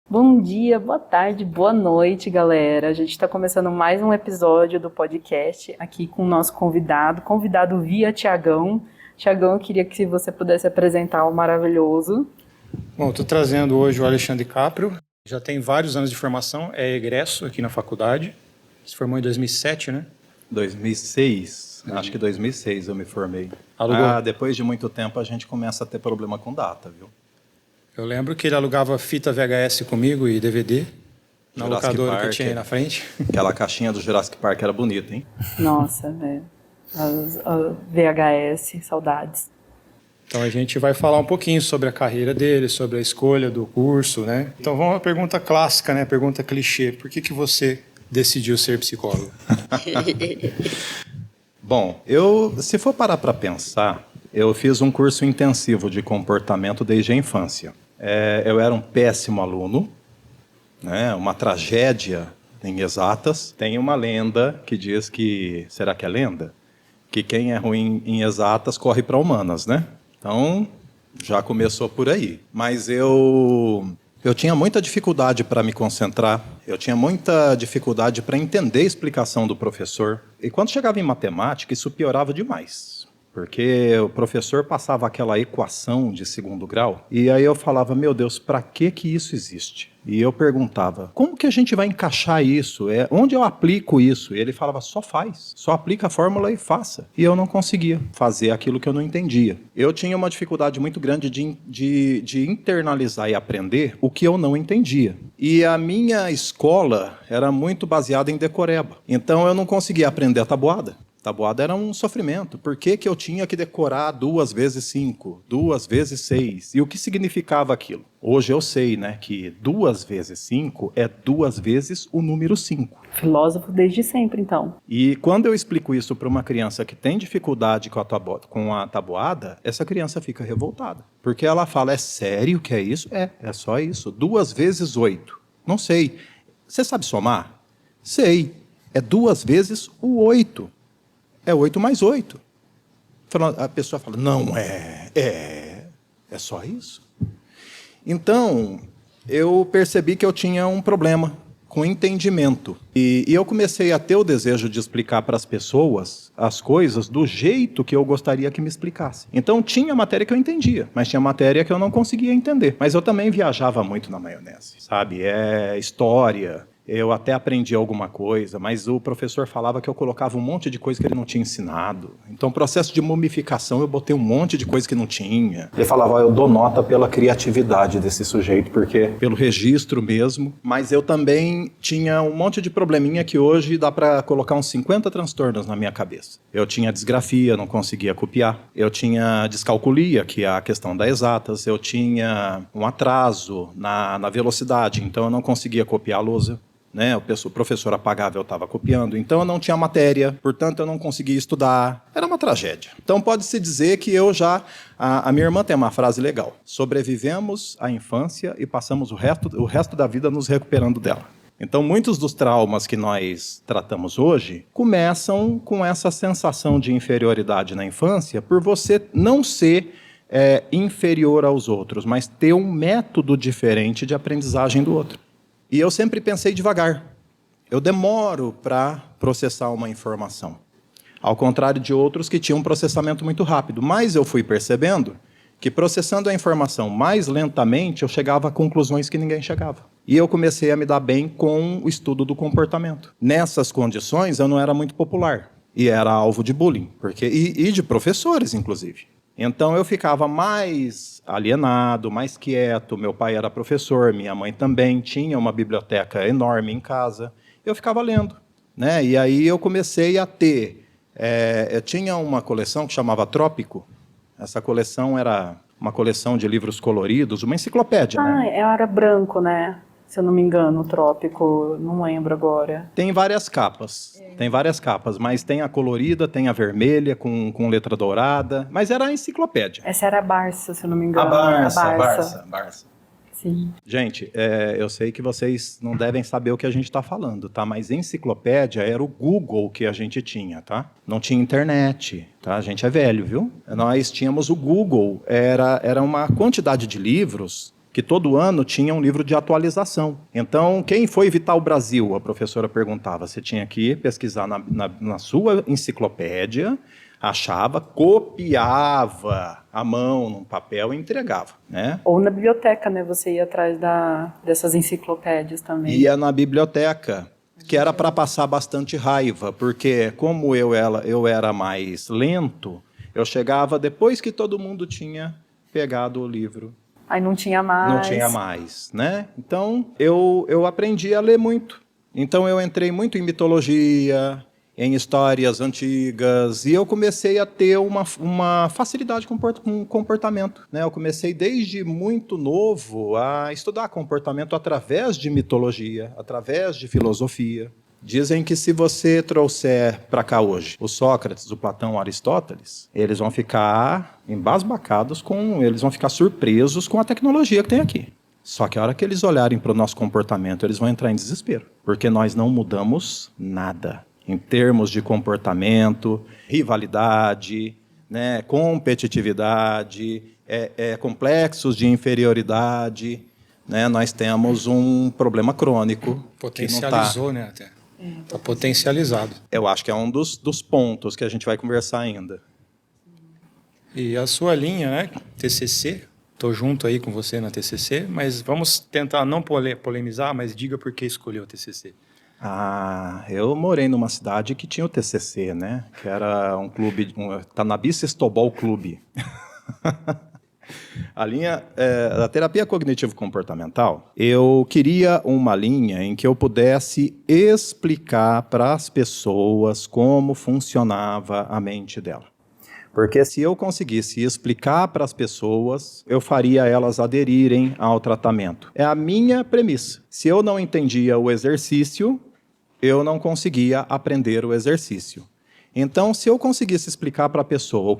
Bom dia, boa tarde, boa noite, galera. A gente está começando mais um episódio do podcast aqui com o nosso convidado via Tiagão. Tiagão, eu queria que você pudesse apresentar o maravilhoso. Bom, estou trazendo hoje o Alexandre Caprio. Já tem vários anos de formação, é egresso aqui na faculdade. Se formou em 2007, né? 2006, acho que 2006 eu me formei. Alugou? Depois de muito tempo a gente começa a ter problema com data, viu? Eu lembro que ele alugava fita VHS comigo e DVD na Jurassic locadora Park, que tinha aí na frente. Aquela caixinha do Jurassic Park era bonita, hein? Nossa, velho. As VHS, saudades. Então a gente vai falar um pouquinho sobre a carreira dele, sobre a escolha do curso, né? Então vamos à pergunta clássica, né? Pergunta clichê. Por que você decidiu ser psicólogo? Bom, se for parar para pensar, eu fiz um curso intensivo de comportamento desde a infância. Eu era um péssimo aluno, né? Uma tragédia em exatas. Tem uma lenda que diz que, será que é lenda? Que quem é ruim em exatas corre para humanas, né? Então, já começou por aí. Mas eu tinha muita dificuldade para me concentrar, eu tinha muita dificuldade para entender a explicação do professor. E quando chegava em matemática, isso piorava demais. Porque o professor passava aquela equação de segundo grau, e aí eu falava, meu Deus, para que isso existe? E eu perguntava, como que a gente vai encaixar isso? Onde eu aplico isso? E ele falava, só faz, só aplica a fórmula e faça. E eu não conseguia fazer aquilo que eu não entendia. Eu tinha uma dificuldade muito grande de internalizar e aprender o que eu não entendia. E a minha escola era muito baseada em decoreba. Então eu não conseguia aprender a tabuada. Tabuada era um sofrimento. Por que eu tinha que decorar 2 vezes 5, 2 vezes 6? E o que significava aquilo? Hoje eu sei, né, que 2 vezes 5 é 2 vezes o número 5. Filósofo desde sempre, então. E quando eu explico isso para uma criança que tem dificuldade com a tabuada, essa criança fica revoltada. Porque ela fala, é sério que é isso? É só isso. 2 vezes 8. Não sei. Você sabe somar? Sei. É 2 vezes o 8. É 8 mais 8. A pessoa fala, não é só isso. Então, eu percebi que eu tinha um problema com entendimento. E eu comecei a ter o desejo de explicar para as pessoas as coisas do jeito que eu gostaria que me explicasse. Então, tinha matéria que eu entendia, mas tinha matéria que eu não conseguia entender. Mas eu também viajava muito na maionese, sabe? História. Eu até aprendi alguma coisa, mas o professor falava que eu colocava um monte de coisa que ele não tinha ensinado. Então, processo de mumificação, eu botei um monte de coisa que não tinha. Ele falava, eu dou nota pela criatividade desse sujeito, porque pelo registro mesmo. Mas eu também tinha um monte de probleminha que hoje dá para colocar uns 50 transtornos na minha cabeça. Eu tinha disgrafia, não conseguia copiar. Eu tinha descalculia, que é a questão das exatas. Eu tinha um atraso na velocidade, então eu não conseguia copiar a lousa. Né? O professor apagava, eu estava copiando. Então eu não tinha matéria, portanto eu não conseguia estudar. Era uma tragédia. Então pode-se dizer que eu já... A minha irmã tem uma frase legal. Sobrevivemos à infância e passamos o resto da vida nos recuperando dela. Então muitos dos traumas que nós tratamos hoje começam com essa sensação de inferioridade na infância por você não ser inferior aos outros, mas ter um método diferente de aprendizagem do outro. E eu sempre pensei devagar. Eu demoro para processar uma informação. Ao contrário de outros que tinham um processamento muito rápido. Mas eu fui percebendo que processando a informação mais lentamente, eu chegava a conclusões que ninguém chegava. E eu comecei a me dar bem com o estudo do comportamento. Nessas condições, eu não era muito popular. E era alvo de bullying. E de professores, inclusive. Então eu ficava mais alienado, mais quieto. Meu pai era professor, minha mãe também tinha uma biblioteca enorme em casa. Eu ficava lendo, né? E aí eu comecei a ter... eu tinha uma coleção que chamava Trópico. Essa coleção era uma coleção de livros coloridos, uma enciclopédia, né? Era branco, né? Se eu não me engano, o Trópico, não lembro agora. Tem várias capas, mas tem a colorida, tem a vermelha com letra dourada, mas era a enciclopédia. Essa era a Barça, se eu não me engano. A Barça. Sim. Gente, eu sei que vocês não devem saber o que a gente está falando, tá? Mas enciclopédia era o Google que a gente tinha, tá? Não tinha internet, tá? A gente é velho, viu? Nós tínhamos o Google, era uma quantidade de livros que todo ano tinha um livro de atualização. Então, quem foi Vital Brasil? A professora perguntava. Você tinha que pesquisar na sua enciclopédia, achava, copiava à mão num papel e entregava, né? Ou na biblioteca, né? Você ia atrás dessas enciclopédias também. Ia na biblioteca, que era para passar bastante raiva, porque como eu era mais lento, eu chegava depois que todo mundo tinha pegado o livro. Aí não tinha mais. Não tinha mais, né? Então, eu aprendi a ler muito. Então, eu entrei muito em mitologia, em histórias antigas, e eu comecei a ter uma facilidade com comportamento, né? Eu comecei desde muito novo a estudar comportamento através de mitologia, através de filosofia. Dizem que se você trouxer para cá hoje o Sócrates, o Platão, o Aristóteles, eles vão ficar embasbacados eles vão ficar surpresos com a tecnologia que tem aqui. Só que a hora que eles olharem para o nosso comportamento, eles vão entrar em desespero, porque nós não mudamos nada em termos de comportamento, rivalidade, né, competitividade, complexos de inferioridade, né, nós temos um problema crônico. Potencializou, né, até. Está potencializado. Eu acho que é um dos pontos que a gente vai conversar ainda. E a sua linha, né, TCC, estou junto aí com você na TCC, mas vamos tentar não polemizar, mas diga por que escolheu a TCC. Eu morei numa cidade que tinha o TCC, né, que era um clube, Tanabe Sextobol Clube. A linha da terapia cognitivo-comportamental, eu queria uma linha em que eu pudesse explicar para as pessoas como funcionava a mente dela. Porque se eu conseguisse explicar para as pessoas, eu faria elas aderirem ao tratamento. É a minha premissa. Se eu não entendia o exercício, eu não conseguia aprender o exercício. Então, se eu conseguisse explicar para a pessoa o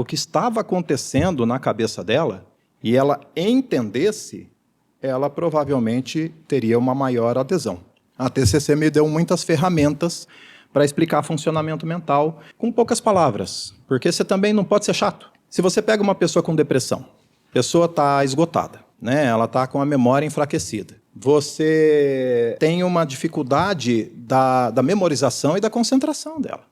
que estava acontecendo na cabeça dela, e ela entendesse, ela provavelmente teria uma maior adesão. A TCC me deu muitas ferramentas para explicar funcionamento mental com poucas palavras, porque você também não pode ser chato. Se você pega uma pessoa com depressão, a pessoa está esgotada, né? Ela está com a memória enfraquecida. Você tem uma dificuldade da memorização e da concentração dela.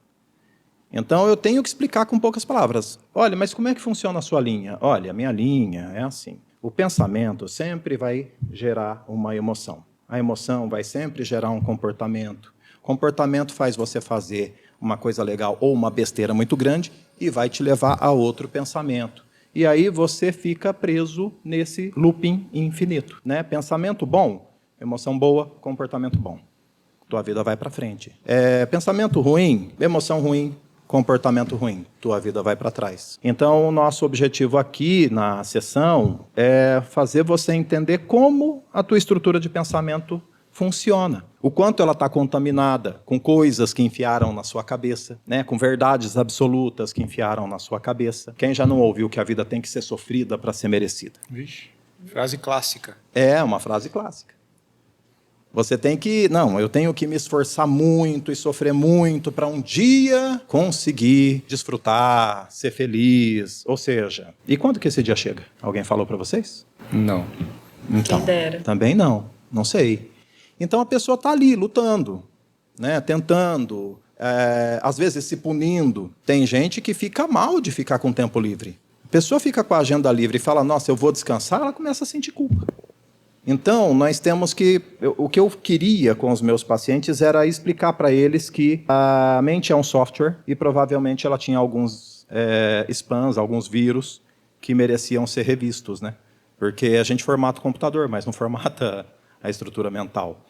Então, eu tenho que explicar com poucas palavras. Olha, mas como é que funciona a sua linha? Olha, a minha linha é assim. O pensamento sempre vai gerar uma emoção. A emoção vai sempre gerar um comportamento. O comportamento faz você fazer uma coisa legal ou uma besteira muito grande e vai te levar a outro pensamento. E aí você fica preso nesse looping infinito, né? Pensamento bom, emoção boa, comportamento bom. Tua vida vai para frente. Pensamento ruim, emoção ruim, comportamento ruim, tua vida vai para trás. Então, o nosso objetivo aqui na sessão é fazer você entender como a tua estrutura de pensamento funciona. O quanto ela está contaminada com coisas que enfiaram na sua cabeça, né? Com verdades absolutas que enfiaram na sua cabeça. Quem já não ouviu que a vida tem que ser sofrida para ser merecida? Vixe, frase clássica. É uma frase clássica. Você tem que... Não, eu tenho que me esforçar muito e sofrer muito para um dia conseguir desfrutar, ser feliz. Ou seja, e quando que esse dia chega? Alguém falou para vocês? Não. Então, Quem dera. também não sei. Então a pessoa está ali lutando, né, tentando, às vezes se punindo. Tem gente que fica mal de ficar com tempo livre. A pessoa fica com a agenda livre e fala, nossa, eu vou descansar, ela começa a sentir culpa. Então, nós temos que... O que eu queria com os meus pacientes era explicar para eles que a mente é um software e provavelmente ela tinha alguns spams, alguns vírus que mereciam ser revistos, né? Porque a gente formata o computador, mas não formata a estrutura mental.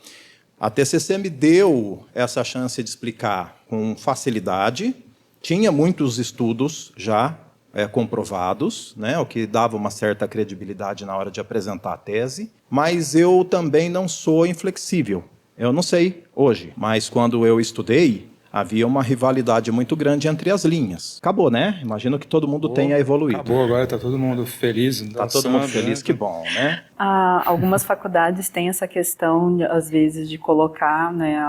A TCC me deu essa chance de explicar com facilidade. Tinha muitos estudos já comprovados, né, o que dava uma certa credibilidade na hora de apresentar a tese, mas eu também não sou inflexível. Eu não sei hoje, mas quando eu estudei, havia uma rivalidade muito grande entre as linhas. Acabou, né? Imagino que todo mundo tenha evoluído. Acabou, agora está todo mundo feliz. Está todo mundo feliz, né? Que bom, né? Algumas faculdades têm essa questão, às vezes, de colocar, né,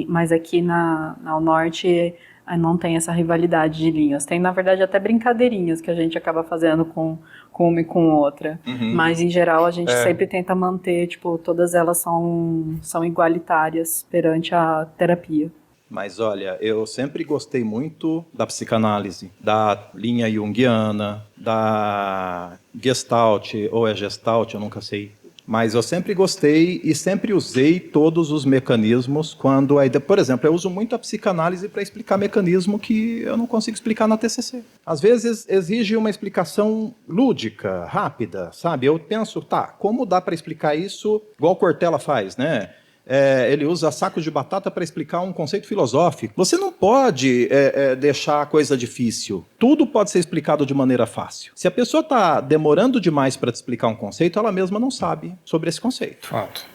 mas aqui na Norte Aí não tem essa rivalidade de linhas. Tem, na verdade, até brincadeirinhas que a gente acaba fazendo com uma e com outra. Mas, em geral, a gente sempre tenta manter, tipo, todas elas são igualitárias perante a terapia. Mas olha, eu sempre gostei muito da psicanálise, da linha junguiana, da Gestalt, ou é Gestalt, eu nunca sei. Mas eu sempre gostei e sempre usei todos os mecanismos quando... Por exemplo, eu uso muito a psicanálise para explicar mecanismo que eu não consigo explicar na TCC. Às vezes exige uma explicação lúdica, rápida, sabe? Eu penso, como dá para explicar isso igual Cortella faz, né? Ele usa saco de batata para explicar um conceito filosófico. Você não pode deixar a coisa difícil. Tudo pode ser explicado de maneira fácil. Se a pessoa está demorando demais para te explicar um conceito, ela mesma não sabe sobre esse conceito. Fato.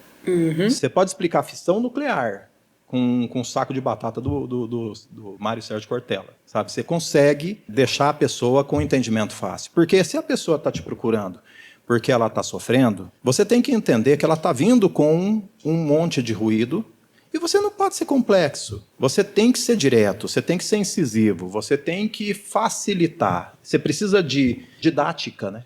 Você pode explicar fissão nuclear com um saco de batata do Mário Sérgio Cortella. Sabe? Você consegue deixar a pessoa com um entendimento fácil. Porque se a pessoa está te procurando porque ela está sofrendo, você tem que entender que ela está vindo com um monte de ruído e você não pode ser complexo. Você tem que ser direto, você tem que ser incisivo, você tem que facilitar. Você precisa de didática, né?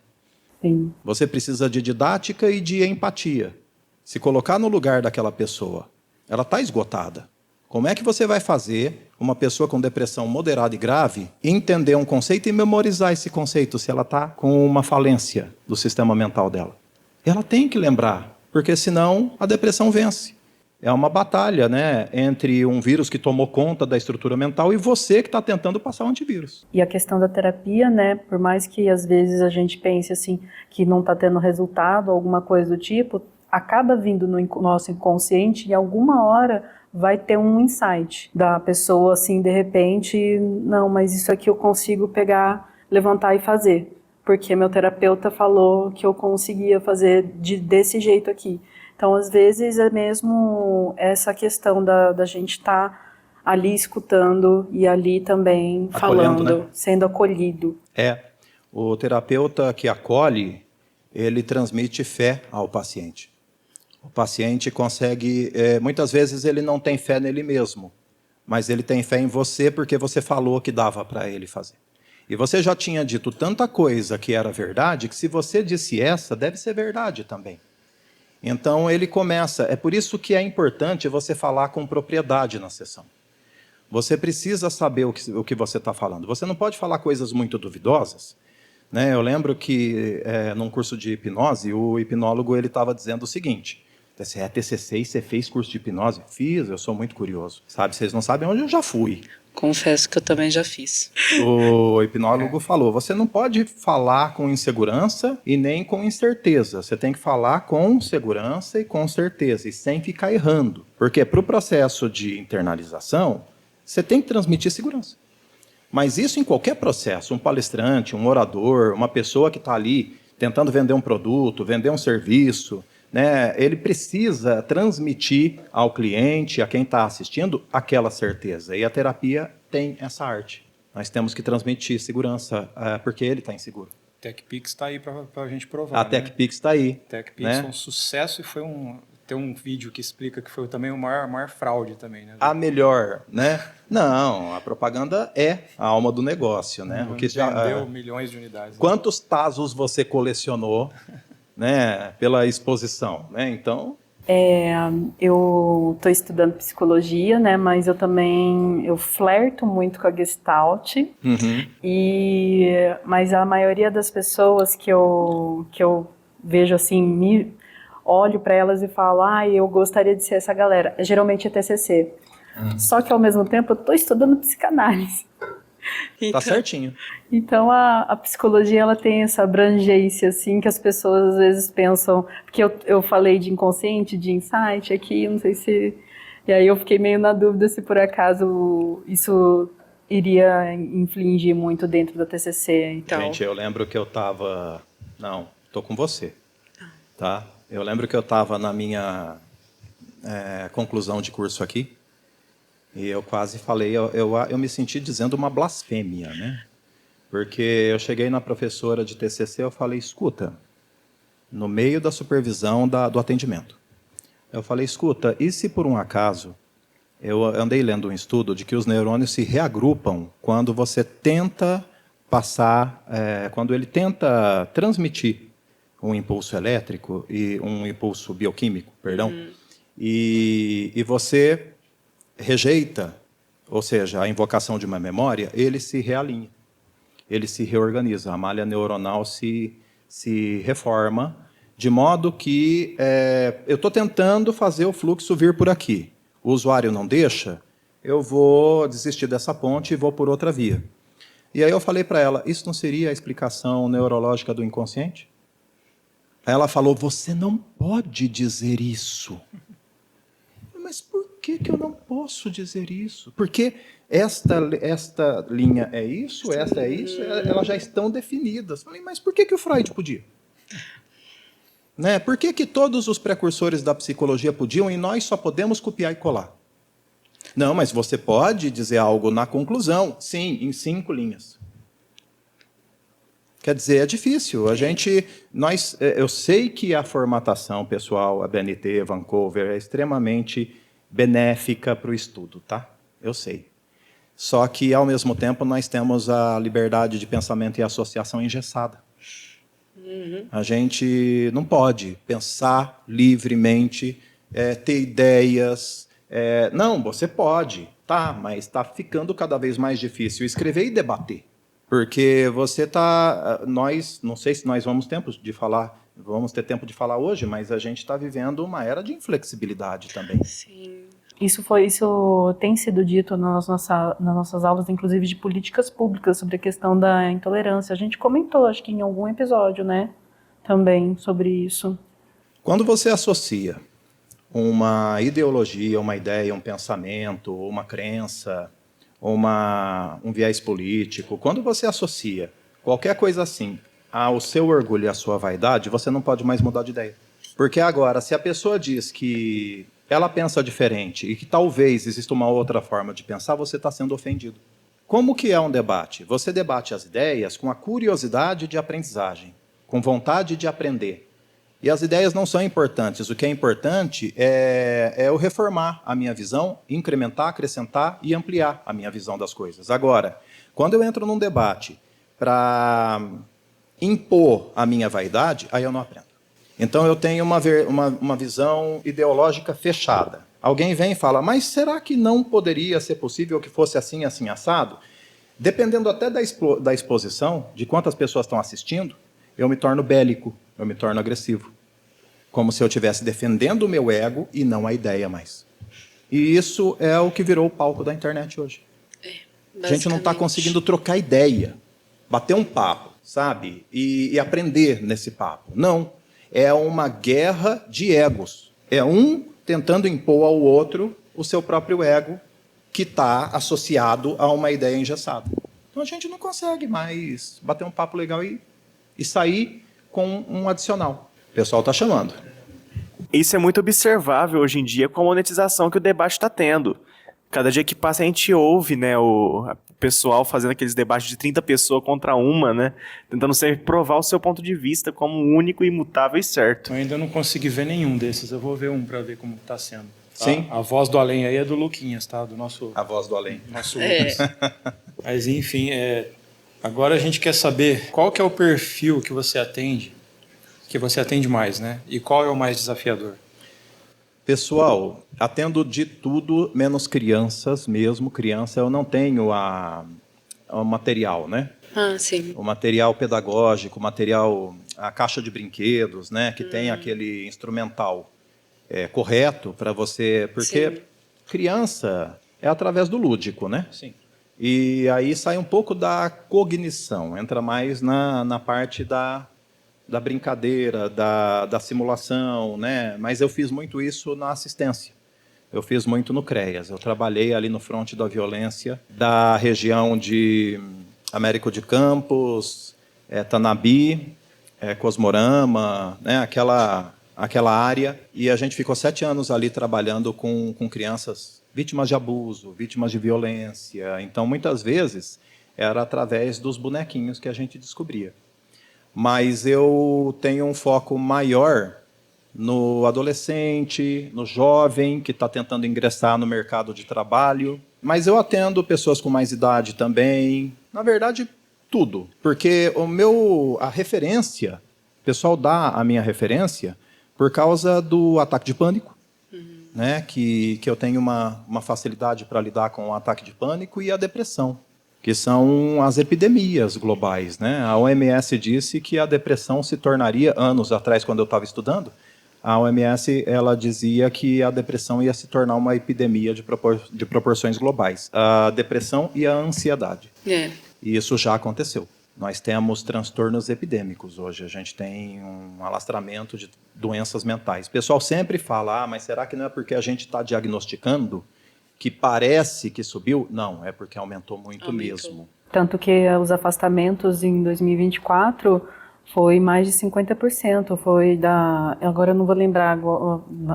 Sim. Você precisa de didática e de empatia. Se colocar no lugar daquela pessoa, ela está esgotada. Como é que você vai fazer uma pessoa com depressão moderada e grave entender um conceito e memorizar esse conceito se ela está com uma falência do sistema mental dela? Ela tem que lembrar, porque senão a depressão vence. É uma batalha, né, entre um vírus que tomou conta da estrutura mental e você que está tentando passar o antivírus. E a questão da terapia, né, por mais que às vezes a gente pense assim que não está tendo resultado, alguma coisa do tipo, acaba vindo no nosso inconsciente e em alguma hora vai ter um insight da pessoa, assim, de repente, não, mas isso aqui eu consigo pegar, levantar e fazer, porque meu terapeuta falou que eu conseguia fazer desse jeito aqui. Então, às vezes, é mesmo essa questão da gente estar ali escutando e ali também Acolhendo, falando, né? sendo acolhido. O terapeuta que acolhe, ele transmite fé ao paciente. O paciente consegue, muitas vezes ele não tem fé nele mesmo, mas ele tem fé em você porque você falou que dava para ele fazer. E você já tinha dito tanta coisa que era verdade, que se você disse essa, deve ser verdade também. Então ele começa, é por isso que é importante você falar com propriedade na sessão. Você precisa saber o que você está falando. Você não pode falar coisas muito duvidosas, né? Eu lembro que num curso de hipnose, o hipnólogo estava dizendo o seguinte: você é TCC e você fez curso de hipnose? Fiz, eu sou muito curioso. Sabe, vocês não sabem onde eu já fui. Confesso que eu também já fiz. O hipnólogo falou, você não pode falar com insegurança e nem com incerteza. Você tem que falar com segurança e com certeza, e sem ficar errando. Porque para o processo de internalização, você tem que transmitir segurança. Mas isso em qualquer processo, um palestrante, um orador, uma pessoa que está ali tentando vender um produto, vender um serviço, né, ele precisa transmitir ao cliente, a quem está assistindo, aquela certeza. E a terapia tem essa arte. Nós temos que transmitir segurança, porque ele está inseguro. TechPix está aí para a gente provar. A TechPix está aí. TechPix né? foi um sucesso e tem um vídeo que explica que foi também a maior fraude também. Né? A melhor, né? Não, a propaganda é a alma do negócio, né? O que vendeu milhões de unidades. Quantos Tazos você colecionou, né, pela exposição, né? Então, Eu estou estudando psicologia, né, mas eu flerto muito com a Gestalt, mas a maioria das pessoas que eu vejo assim, olho para elas e falo, eu gostaria de ser essa galera, geralmente é TCC. Só que ao mesmo tempo eu estou estudando psicanálise. tá certinho. Então a psicologia ela tem essa abrangência assim que as pessoas às vezes pensam, porque eu falei de inconsciente, de insight aqui, não sei se, e aí eu fiquei meio na dúvida se por acaso isso iria infligir muito dentro da TCC. Então. Gente, eu lembro que eu estava, não, tô com você, tá? Eu lembro que eu estava na minha conclusão de curso aqui. E eu quase falei, eu me senti dizendo uma blasfêmia, né? Porque eu cheguei na professora de TCC, eu falei, escuta, no meio da supervisão do atendimento, eu falei, escuta, e se por um acaso Eu andei lendo um estudo de que os neurônios se reagrupam quando você tenta passar, quando ele tenta transmitir um impulso elétrico e um impulso bioquímico, perdão, e você rejeita, ou seja, a invocação de uma memória, ele se realinha, ele se reorganiza, a malha neuronal se reforma, de modo que eu estou tentando fazer o fluxo vir por aqui. O usuário não deixa, eu vou desistir dessa ponte e vou por outra via. E aí eu falei para ela, isso não seria a explicação neurológica do inconsciente? Aí ela falou, você não pode dizer isso. Mas por que eu não posso dizer isso? Porque esta linha é isso, esta é isso, elas já estão definidas. Falei, mas por que o Freud podia? Né? Por que todos os precursores da psicologia podiam e nós só podemos copiar e colar? Não, mas você pode dizer algo na conclusão. Sim, em 5 linhas. Quer dizer, é difícil. Eu sei que a formatação pessoal, a BNT, Vancouver, é extremamente benéfica para o estudo, tá? Eu sei. Só que, ao mesmo tempo, nós temos a liberdade de pensamento e associação engessada. A gente não pode pensar livremente, ter ideias. Não, você pode, tá, mas está ficando cada vez mais difícil escrever e debater. Porque você está... não sei se nós vamos ter tempo de falar hoje, mas a gente está vivendo uma era de inflexibilidade também. Sim. Isso tem sido dito nas nossas aulas, inclusive de políticas públicas, sobre a questão da intolerância. A gente comentou, acho que em algum episódio, né, também sobre isso. Quando você associa uma ideologia, uma ideia, um pensamento, uma crença, um viés político, quando você associa qualquer coisa assim ao seu orgulho e à sua vaidade, você não pode mais mudar de ideia. Porque agora, se a pessoa diz que ela pensa diferente e que talvez exista uma outra forma de pensar, você está sendo ofendido. Como que é um debate? Você debate as ideias com a curiosidade de aprendizagem, com vontade de aprender. E as ideias não são importantes. O que é importante é eu reformar a minha visão, incrementar, acrescentar e ampliar a minha visão das coisas. Agora, quando eu entro num debate para impor a minha vaidade, aí eu não aprendo. Então, eu tenho uma visão ideológica fechada. Alguém vem e fala, mas será que não poderia ser possível que fosse assim, assim, assado? Dependendo até da exposição, de quantas pessoas estão assistindo, eu me torno bélico, eu me torno agressivo. Como se eu estivesse defendendo o meu ego e não a ideia mais. E isso é o que virou o palco da internet hoje. A gente não está conseguindo trocar ideia, bater um papo, sabe? E aprender nesse papo. Não. É uma guerra de egos. É um tentando impor ao outro o seu próprio ego, que está associado a uma ideia engessada. Então a gente não consegue mais bater um papo legal e sair com um adicional. O pessoal está chamando. Isso é muito observável hoje em dia com a monetização que o debate está tendo. Cada dia que passa a gente ouve, né, o pessoal fazendo aqueles debates de 30 pessoas contra uma, né, tentando sempre provar o seu ponto de vista como único, imutável e certo. Eu ainda não consegui ver nenhum desses, eu vou ver um para ver como está sendo. Tá? Sim. A voz do além aí é do Luquinhas, tá? Do nosso... A voz do além. Nosso Lucas. Mas enfim, agora a gente quer saber qual que é o perfil que você atende mais, né? E qual é o mais desafiador? Pessoal, atendo de tudo, menos crianças mesmo. Criança, eu não tenho o material, né? Ah, sim. O material pedagógico, a caixa de brinquedos, né? Que tem aquele instrumental correto para você... Porque Sim. Criança é através do lúdico, né? Sim. E aí sai um pouco da cognição, entra mais na parte da brincadeira, da simulação, né? Mas eu fiz muito isso na assistência. Eu fiz muito no CREAS. Eu trabalhei ali no fronte da violência da região de Américo de Campos, Tanabi, Cosmorama, né? Aquela área. E a gente ficou 7 anos ali trabalhando com crianças vítimas de abuso, vítimas de violência. Então, muitas vezes, era através dos bonequinhos que a gente descobria. Mas eu tenho um foco maior no adolescente, no jovem que está tentando ingressar no mercado de trabalho. Mas eu atendo pessoas com mais idade também. Na verdade, tudo. Porque a referência, o pessoal dá a minha referência por causa do ataque de pânico, né? Que eu tenho uma facilidade para lidar com o ataque de pânico e a depressão, que são as epidemias globais, né? A OMS disse que a depressão se tornaria, anos atrás, quando eu estava estudando, a OMS ela dizia que a depressão ia se tornar uma epidemia de proporções globais. A depressão e a ansiedade. É. E isso já aconteceu. Nós temos transtornos epidêmicos hoje. A gente tem um alastramento de doenças mentais. O pessoal sempre fala, mas será que não é porque a gente está diagnosticando que parece que subiu? Não, é porque aumentou muito mesmo. Tanto que os afastamentos em 2024 foi mais de 50%. Agora eu não vou lembrar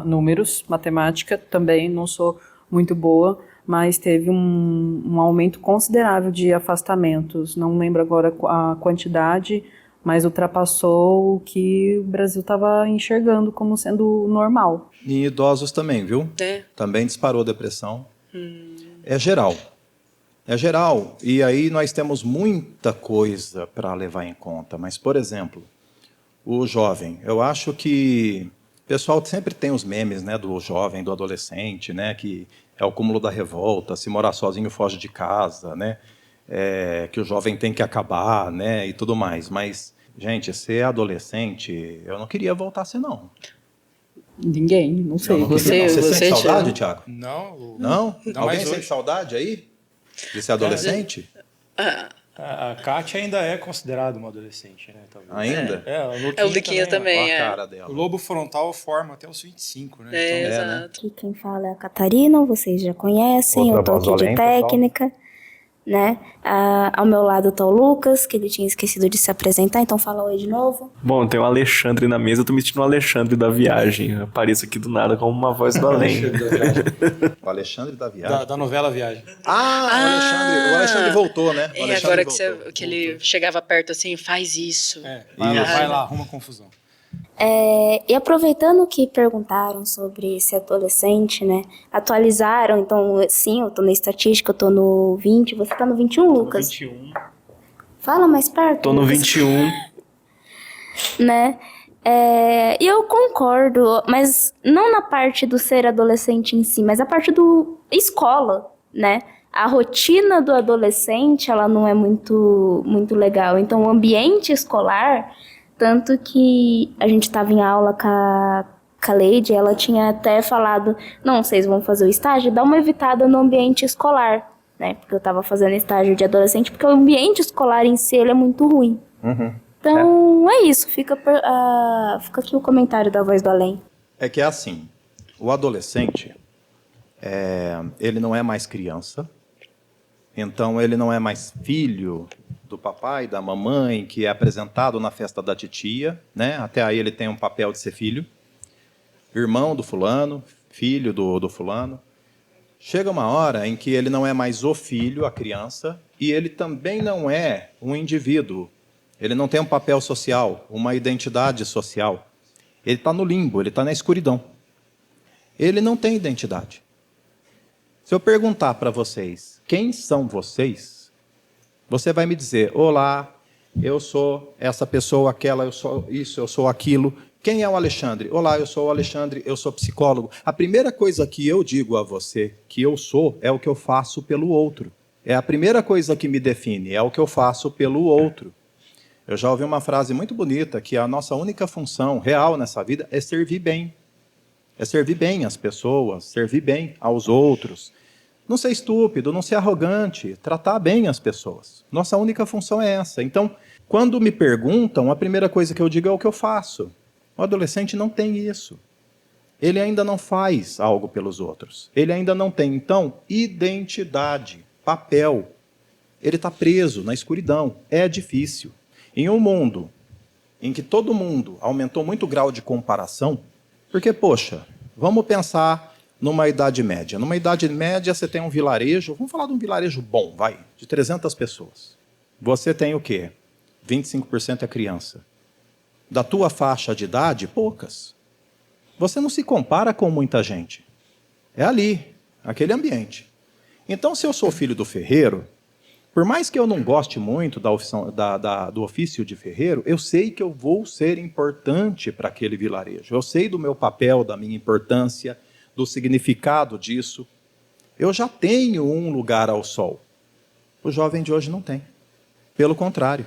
números, matemática também não sou muito boa, mas teve um aumento considerável de afastamentos. Não lembro agora a quantidade, mas ultrapassou o que o Brasil estava enxergando como sendo normal. E idosos também, viu? É. Também disparou a depressão. É geral. É geral. E aí nós temos muita coisa para levar em conta. Mas, por exemplo, o jovem. Eu acho que o pessoal sempre tem os memes, né, do jovem, do adolescente, né, que é o cúmulo da revolta, se morar sozinho foge de casa, né, que o jovem tem que acabar, né, e tudo mais. Mas, gente, ser adolescente, eu não queria voltar a ser, não. Ninguém, não sei. Você sente saudade, Thiago? Não. Não? Alguém mais sente hoje. saudade aí? De ser adolescente? A Kátia ainda é considerada uma adolescente, né? Talvez. Ainda? É o Liquinha também, Olha a é. cara dela. O lobo frontal forma até os 25, né? É, Então, né? exato. Aqui quem fala é a Catarina, vocês já conhecem, Outra eu tô aqui voz de além, pessoal. técnica, né? Ao meu lado tá o Lucas, que ele tinha esquecido de se apresentar, então fala oi de novo. Bom, tem o Alexandre na mesa, eu tô me sentindo o Alexandre da viagem. Eu apareço aqui do nada como uma voz do além. O Alexandre da Viagem. da novela Viagem. O Alexandre voltou, né? O É, Alexandre agora voltou. que ele chegava perto assim, faz isso. Vai lá, arruma confusão. E aproveitando que perguntaram sobre esse adolescente, né? Atualizaram, então, sim, eu tô na estatística, eu tô no 20, você tá no 21, Lucas? 21. Fala mais perto. Tô no Lucas. 21. Né? E eu concordo, mas não na parte do ser adolescente em si, mas a parte do escola, né? A rotina do adolescente, ela não é muito, muito legal. Então, o ambiente escolar, tanto que a gente estava em aula com a Leide, ela tinha até falado, não, vocês vão fazer o estágio, dá uma evitada no ambiente escolar, né? Porque eu estava fazendo estágio de adolescente, porque o ambiente escolar em si, ele é muito ruim. Então, é isso. Fica aqui o comentário da Voz do Além. É que é assim, o adolescente, ele não é mais criança, então ele não é mais filho do papai, da mamãe, que é apresentado na festa da titia, né? Até aí ele tem um papel de ser filho, irmão do fulano, filho do fulano. Chega uma hora em que ele não é mais o filho, a criança, e ele também não é um indivíduo. Ele não tem um papel social, uma identidade social. Ele está no limbo, ele está na escuridão. Ele não tem identidade. Se eu perguntar para vocês, quem são vocês? Você vai me dizer, olá, eu sou essa pessoa, aquela, eu sou isso, eu sou aquilo. Quem é o Alexandre? Olá, eu sou o Alexandre, eu sou psicólogo. A primeira coisa que eu digo a você que eu sou é o que eu faço pelo outro. É a primeira coisa que me define, é o que eu faço pelo outro. Eu já ouvi uma frase muito bonita, que a nossa única função real nessa vida é servir bem. É servir bem às pessoas, servir bem aos outros. Não ser estúpido, não ser arrogante, tratar bem as pessoas. Nossa única função é essa. Então, quando me perguntam, a primeira coisa que eu digo é o que eu faço. O adolescente não tem isso. Ele ainda não faz algo pelos outros. Ele ainda não tem, então, identidade, papel. Ele está preso na escuridão. É difícil. Em um mundo em que todo mundo aumentou muito o grau de comparação, porque, poxa, vamos pensar numa Idade Média. Numa Idade Média você tem um vilarejo, vamos falar de um vilarejo bom, vai, de 300 pessoas. Você tem o quê? 25% é criança. Da tua faixa de idade, poucas. você não se compara com muita gente. É ali, aquele ambiente. Então, se eu sou filho do ferreiro, por mais que eu não goste muito do ofício de ferreiro, eu sei que eu vou ser importante para aquele vilarejo. Eu sei do meu papel, da minha importância, do significado disso. Eu já tenho um lugar ao sol. O jovem de hoje não tem. Pelo contrário.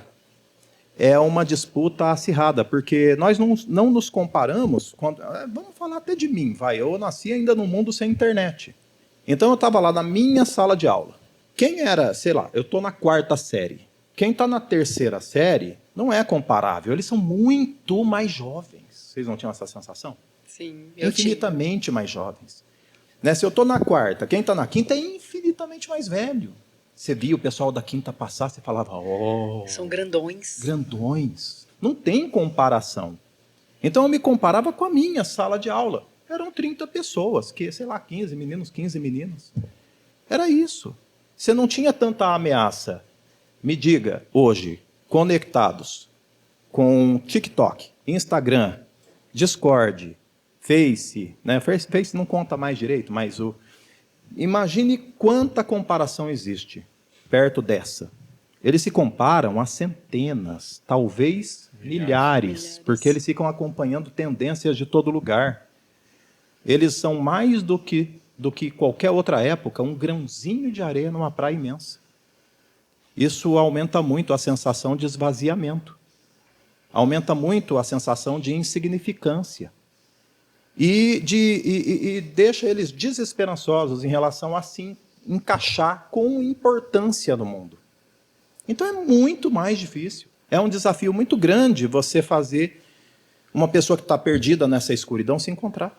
É uma disputa acirrada, porque nós não nos comparamos. Vamos falar até de mim, vai. Eu nasci ainda num mundo sem internet. Então eu estava lá na minha sala de aula. Quem era, sei lá, eu estou na 4ª série. Quem está na 3ª série não é comparável. Eles são muito mais jovens. Vocês não tinham essa sensação? Sim, eu Infinitamente mais jovens. Né? Se eu estou na 4ª, quem está na 5ª é infinitamente mais velho. Você via o pessoal da 5ª passar, você falava, São grandões. grandões. Não tem comparação. Então eu me comparava com a minha sala de aula. Eram 30 pessoas, que, sei lá, 15 meninos, 15 meninas. Era isso. Você não tinha tanta ameaça. Me diga, hoje, conectados com TikTok, Instagram, Discord, Face, né? Face não conta mais direito, mas imagine quanta comparação existe perto dessa. Eles se comparam a centenas, talvez milhares, porque eles ficam acompanhando tendências de todo lugar. Eles são mais do que qualquer outra época, um grãozinho de areia numa praia imensa. Isso aumenta muito a sensação de esvaziamento. Aumenta muito a sensação de insignificância. E deixa eles desesperançosos em relação a se encaixar com importância no mundo. Então é muito mais difícil. É um desafio muito grande você fazer uma pessoa que está perdida nessa escuridão se encontrar.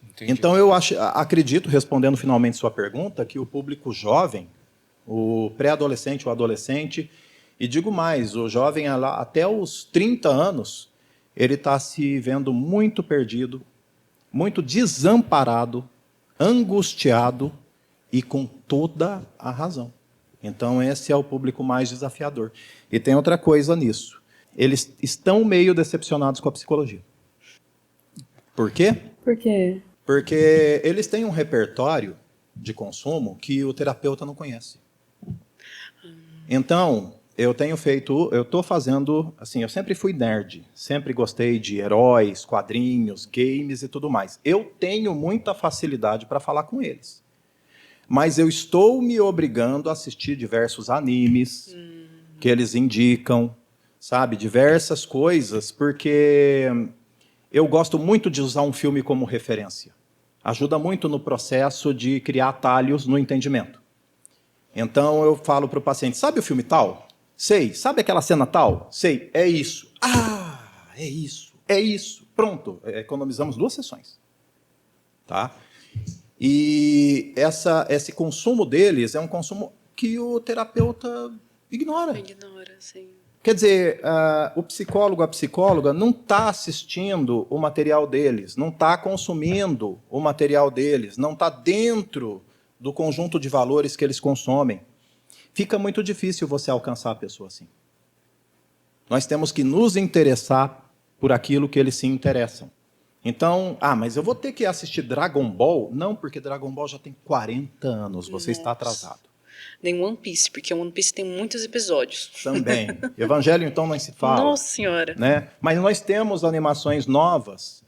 Entendi. Então eu acredito, respondendo finalmente sua pergunta, que o público jovem, o pré-adolescente, o adolescente, e digo mais, o jovem até os 30 anos, ele está se vendo muito perdido, muito desamparado, angustiado e com toda a razão. Então esse é o público mais desafiador. E tem outra coisa nisso. Eles estão meio decepcionados com a psicologia. Por quê? Por quê? Porque eles têm um repertório de consumo que o terapeuta não conhece. Então, eu estou fazendo, assim, eu sempre fui nerd, sempre gostei de heróis, quadrinhos, games e tudo mais. Eu tenho muita facilidade para falar com eles. Mas eu estou me obrigando a assistir diversos animes que eles indicam, sabe, diversas coisas, porque eu gosto muito de usar um filme como referência. Ajuda muito no processo de criar atalhos no entendimento. Então eu falo para o paciente, sabe o filme tal? Sei. Sabe aquela cena tal? Sei. É isso. Ah, é isso. É isso. Pronto. Economizamos 2 sessões. Tá? E esse consumo deles é um consumo que o terapeuta ignora. Ignora, sim. Quer dizer, o psicólogo, a psicóloga não está assistindo o material deles, não está consumindo o material deles, não está dentro do conjunto de valores que eles consomem. Fica muito difícil você alcançar a pessoa assim. Nós temos que nos interessar por aquilo que eles se interessam. Então, mas eu vou ter que assistir Dragon Ball? Não, porque Dragon Ball já tem 40 anos, você está atrasado. Nem One Piece, porque One Piece tem muitos episódios. Também. Evangelho, então, não se fala. Nossa Senhora. Né? Mas nós temos animações novas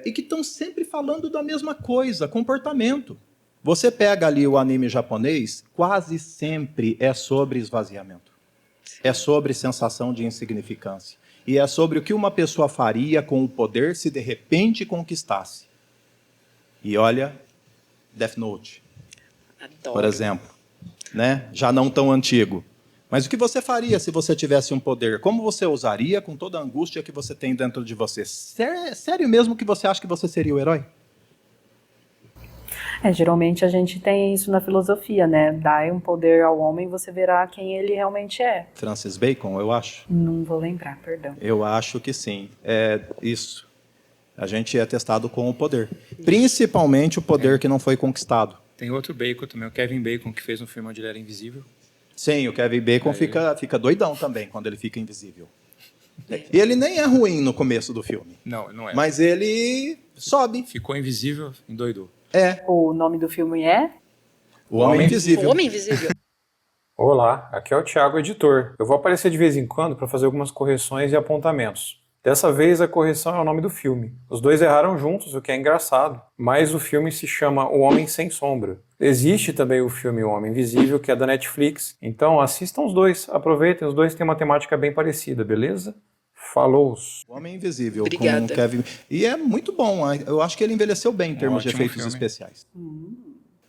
e que estão sempre falando da mesma coisa, comportamento. Você pega ali o anime japonês, quase sempre é sobre esvaziamento. Sim. É sobre sensação de insignificância. E é sobre o que uma pessoa faria com o poder se de repente conquistasse. E olha, Death Note, Adoro. por exemplo. Né? Já não tão antigo. Mas o que você faria se você tivesse um poder? Como você usaria com toda a angústia que você tem dentro de você? Sério mesmo que você acha que você seria o herói? Geralmente a gente tem isso na filosofia, né? Dai um poder ao homem, você verá quem ele realmente é. Francis Bacon, eu acho. Não vou lembrar, perdão. Eu acho que sim. É isso. A gente é testado com o poder. Principalmente o poder que não foi conquistado. Tem outro Bacon também, o Kevin Bacon, que fez um filme onde ele era invisível. Sim, o Kevin Bacon fica doidão também quando ele fica invisível. E ele nem é ruim no começo do filme. Não é. Mas ele sobe. Ficou invisível, endoidou. É, O nome do filme é? o Homem O Invisível. Homem Invisível. Olá, aqui é o Thiago, editor. Eu vou aparecer de vez em quando para fazer algumas correções e apontamentos. Dessa vez a correção é o nome do filme. Os dois erraram juntos, o que é engraçado, mas o filme se chama O Homem Sem Sombra. Existe também o filme O Homem Invisível, que é da Netflix, então assistam os dois, aproveitem, os dois têm uma temática bem parecida, beleza? Falou! O Homem Invisível Obrigada. com o Kevin. E é muito bom. Eu acho que ele envelheceu bem em termos de ótimo efeitos filme. especiais.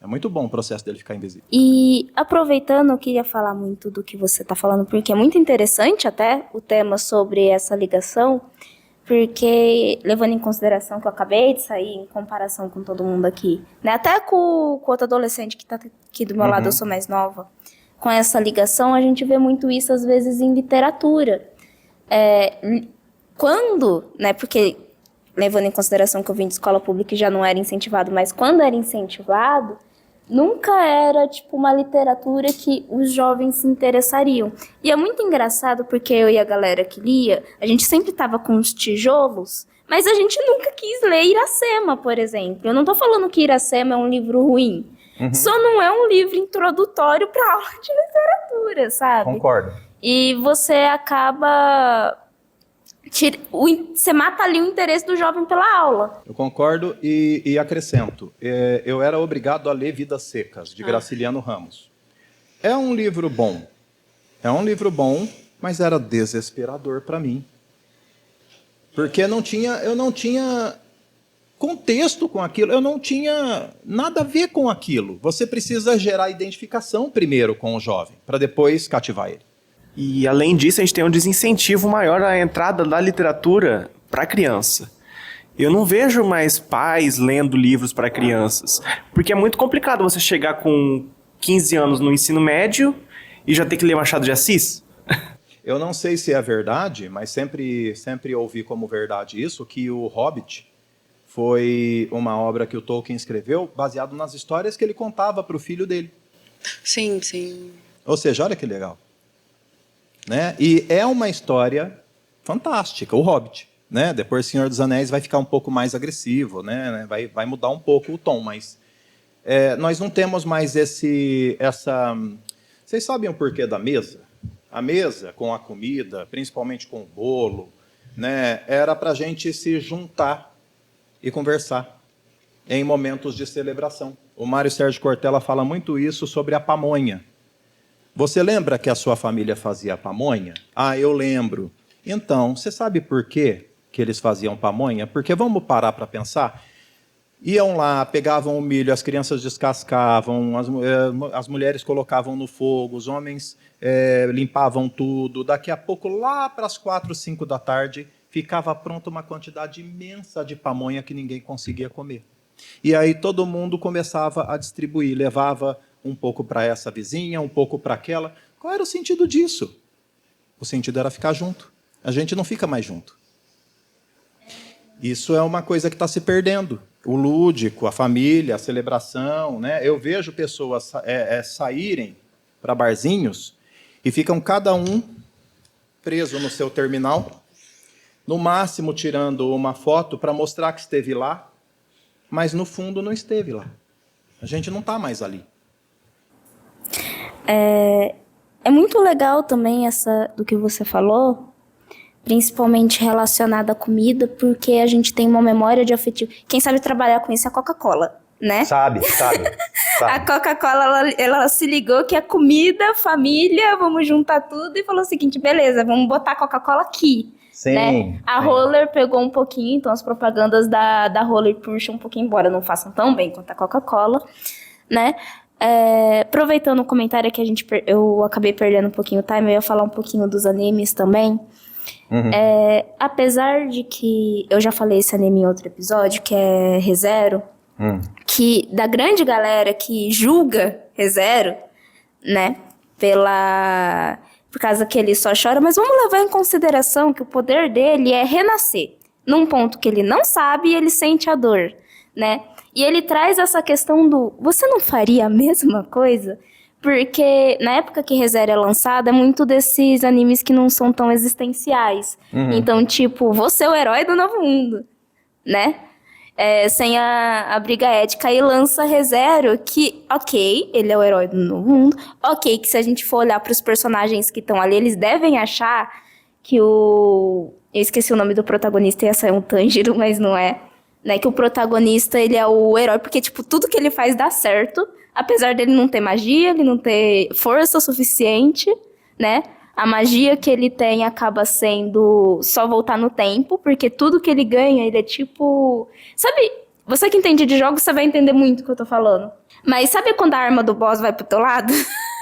É muito bom o processo dele ficar invisível. E aproveitando, eu queria falar muito do que você está falando, porque é muito interessante até o tema sobre essa ligação, porque levando em consideração que eu acabei de sair em comparação com todo mundo aqui, né? Até com o outro adolescente que está aqui do meu lado, eu sou mais nova, com essa ligação, a gente vê muito isso às vezes em literatura. Quando, né? Porque levando em consideração que eu vim de escola pública e já não era incentivado, mas quando era incentivado, nunca era, tipo, uma literatura que os jovens se interessariam. E é muito engraçado porque eu e a galera que lia, a gente sempre tava com os tijolos, mas a gente nunca quis ler Iracema, por exemplo. Eu não tô falando que Iracema é um livro ruim. Só não é um livro introdutório para aula de literatura, sabe? Concordo. E você acaba... Você mata ali o interesse do jovem pela aula. Eu concordo e acrescento. Eu era obrigado a ler Vidas Secas, de Graciliano Ramos. É um livro bom. Mas era desesperador para mim. Porque eu não tinha contexto com aquilo, eu não tinha nada a ver com aquilo. Você precisa gerar identificação primeiro com o jovem, para depois cativar ele. E além disso, a gente tem um desincentivo maior à entrada da literatura para criança. Eu não vejo mais pais lendo livros para crianças, porque é muito complicado você chegar com 15 anos no ensino médio e já ter que ler Machado de Assis. Eu não sei se é verdade, mas sempre ouvi como verdade isso, que o Hobbit foi uma obra que o Tolkien escreveu baseado nas histórias que ele contava para o filho dele. Sim, sim. Ou seja, olha que legal. Né? E é uma história fantástica, o Hobbit. Né? Depois o Senhor dos Anéis vai ficar um pouco mais agressivo, né? Vai mudar um pouco o tom, mas nós não temos mais essa... Vocês sabem o porquê da mesa? A mesa com a comida, principalmente com o bolo, né? Era para a gente se juntar e conversar em momentos de celebração. O Mário Sérgio Cortella fala muito isso sobre a pamonha. Você lembra que a sua família fazia pamonha? Ah, eu lembro. Então, você sabe por quê que eles faziam pamonha? Porque vamos parar para pensar. Iam lá, pegavam o milho, as crianças descascavam, as mulheres colocavam no fogo, os homens limpavam tudo. Daqui a pouco, lá para as 4, 5 da tarde, ficava pronta uma quantidade imensa de pamonha que ninguém conseguia comer. E aí todo mundo começava a distribuir, levava um pouco para essa vizinha, um pouco para aquela. Qual era o sentido disso? O sentido era ficar junto. A gente não fica mais junto. Isso é uma coisa que está se perdendo. O lúdico, a família, a celebração. Né? Eu vejo pessoas saírem para barzinhos e ficam cada um preso no seu terminal, no máximo tirando uma foto para mostrar que esteve lá, mas no fundo não esteve lá. A gente não está mais ali. É muito legal também essa do que você falou, principalmente relacionada à comida, porque a gente tem uma memória de afetivo. Quem sabe trabalhar com isso é a Coca-Cola, né? Sabe. A Coca-Cola, ela se ligou que a comida, família, vamos juntar tudo e falou o seguinte, beleza, vamos botar a Coca-Cola aqui. Sim, né? A Roller pegou um pouquinho, então as propagandas da Roller puxam um pouquinho, embora não façam tão bem quanto a Coca-Cola, né? Aproveitando o comentário que eu acabei perdendo um pouquinho o time, eu ia falar um pouquinho dos animes também. Apesar de que eu já falei esse anime em outro episódio, que é ReZero, que da grande galera que julga ReZero, né, por causa que ele só chora, mas vamos levar em consideração que o poder dele é renascer. Num ponto que ele não sabe e ele sente a dor, né? E ele traz essa questão do, você não faria a mesma coisa? Porque na época que ReZero é lançada, é muito desses animes que não são tão existenciais. Então, tipo, você é o herói do novo mundo, né? sem a briga ética, e lança ReZero, que, ok, ele é o herói do novo mundo, ok, que se a gente for olhar para os personagens que estão ali, eles devem achar que eu esqueci o nome do protagonista, ia sair um Tanjiro, mas não é, né, que o protagonista, ele é o herói, porque, tipo, tudo que ele faz dá certo, apesar dele não ter magia, ele não ter força suficiente, né, a magia que ele tem acaba sendo só voltar no tempo, porque tudo que ele ganha, ele é tipo... Sabe, você que entende de jogos, você vai entender muito o que eu tô falando. Mas sabe quando a arma do boss vai pro teu lado?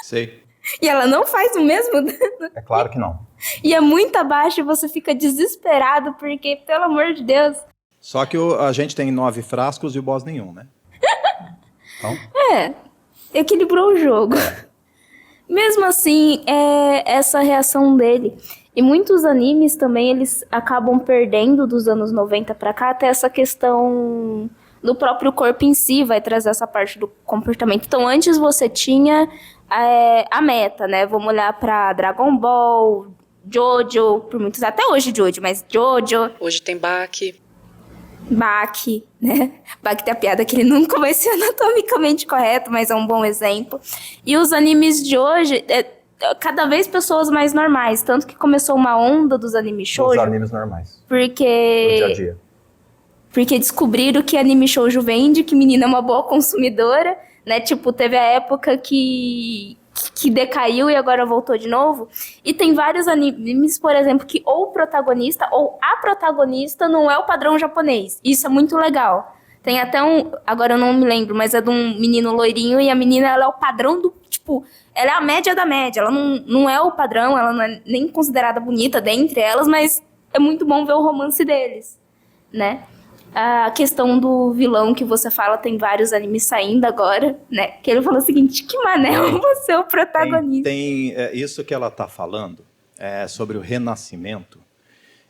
Sei. E ela não faz o mesmo dano? É claro que não. E é muito abaixo e você fica desesperado, porque, pelo amor de Deus... Só que a gente tem 9 frascos e o boss nenhum, né? Então... equilibrou o jogo. Mesmo assim, essa reação dele. E muitos animes também, eles acabam perdendo dos anos 90 pra cá, até essa questão do próprio corpo em si, vai trazer essa parte do comportamento. Então, antes você tinha a meta, né? Vamos olhar pra Dragon Ball, Jojo, por muitos, até hoje Jojo, mas Jojo... Hoje tem Baki. Baki, né? Baki tem a piada que ele nunca vai ser anatomicamente correto, mas é um bom exemplo. E os animes de hoje, cada vez pessoas mais normais, tanto que começou uma onda dos animes shoujo. Os animes normais. Porque... Do dia a dia. Porque descobriram que anime shoujo vende, que menina é uma boa consumidora, né? Tipo, teve a época que decaiu e agora voltou de novo. E tem vários animes, por exemplo, que ou o protagonista ou a protagonista não é o padrão japonês. Isso é muito legal. Tem até agora eu não me lembro, mas é de um menino loirinho e a menina, ela é o padrão do, tipo, ela é a média da média. Ela não é o padrão, ela não é nem considerada bonita dentre elas, mas é muito bom ver o romance deles, né? A questão do vilão que você fala, tem vários animes saindo agora, né? Que ele falou o seguinte, que mané, você é o protagonista. Tem isso que ela está falando, sobre o renascimento,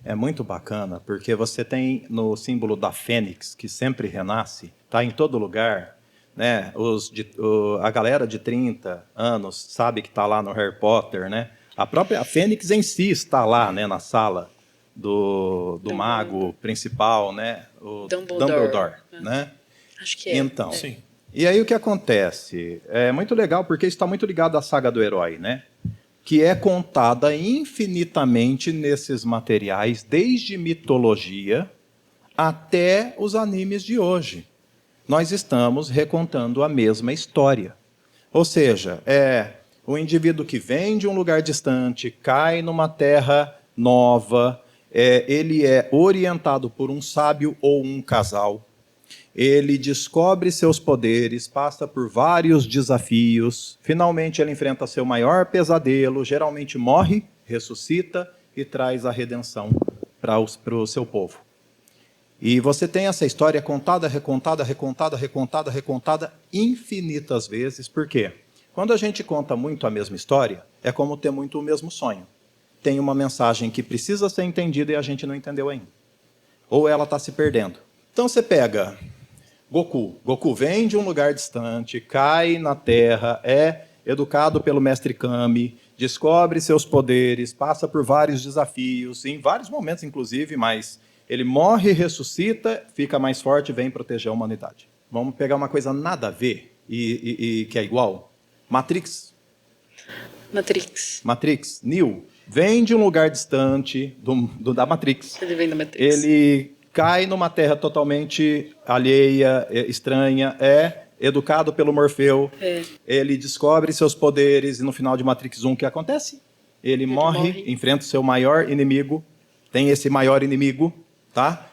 é muito bacana, porque você tem no símbolo da fênix, que sempre renasce, está em todo lugar, né? A galera de 30 anos sabe que está lá no Harry Potter, né? A própria fênix em si está lá, né, na sala do mago principal, né? O Dumbledore, né? Acho que é. Então, Sim. E aí o que acontece? É muito legal porque isso está muito ligado à saga do herói, né? Que é contada infinitamente nesses materiais, desde mitologia até os animes de hoje. Nós estamos recontando a mesma história. Ou seja, o indivíduo que vem de um lugar distante, cai numa terra nova, ele é orientado por um sábio ou um casal, ele descobre seus poderes, passa por vários desafios, finalmente ele enfrenta seu maior pesadelo, geralmente morre, ressuscita e traz a redenção para o seu povo. E você tem essa história contada, recontada, recontada, recontada, recontada infinitas vezes. Por quê? Quando a gente conta muito a mesma história, é como ter muito o mesmo sonho. Tem uma mensagem que precisa ser entendida e a gente não entendeu ainda. Ou ela está se perdendo. Então você pega Goku. Goku vem de um lugar distante, cai na Terra, é educado pelo mestre Kami, descobre seus poderes, passa por vários desafios, em vários momentos inclusive, mas ele morre, ressuscita, fica mais forte e vem proteger a humanidade. Vamos pegar uma coisa nada a ver e que é igual. Matrix. Neo vem de um lugar distante da Matrix. Ele vem da Matrix. Ele cai numa terra totalmente alheia, estranha, é educado pelo Morfeu. Ele descobre seus poderes e no final de Matrix 1 o que acontece? Ele morre, enfrenta o seu maior inimigo, tem esse maior inimigo, tá?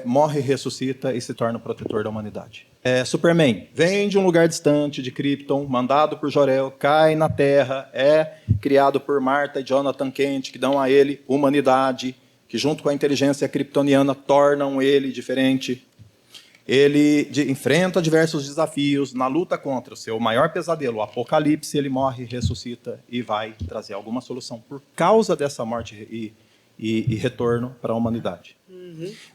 Morre, ressuscita e se torna o protetor da humanidade. Superman vem de um lugar distante de Krypton, mandado por Jor-El, cai na Terra, é criado por Martha e Jonathan Kent, que dão a ele humanidade, que junto com a inteligência kryptoniana tornam ele diferente. Ele enfrenta diversos desafios, na luta contra o seu maior pesadelo, o Apocalipse, ele morre, ressuscita e vai trazer alguma solução por causa dessa morte e retorno para a humanidade.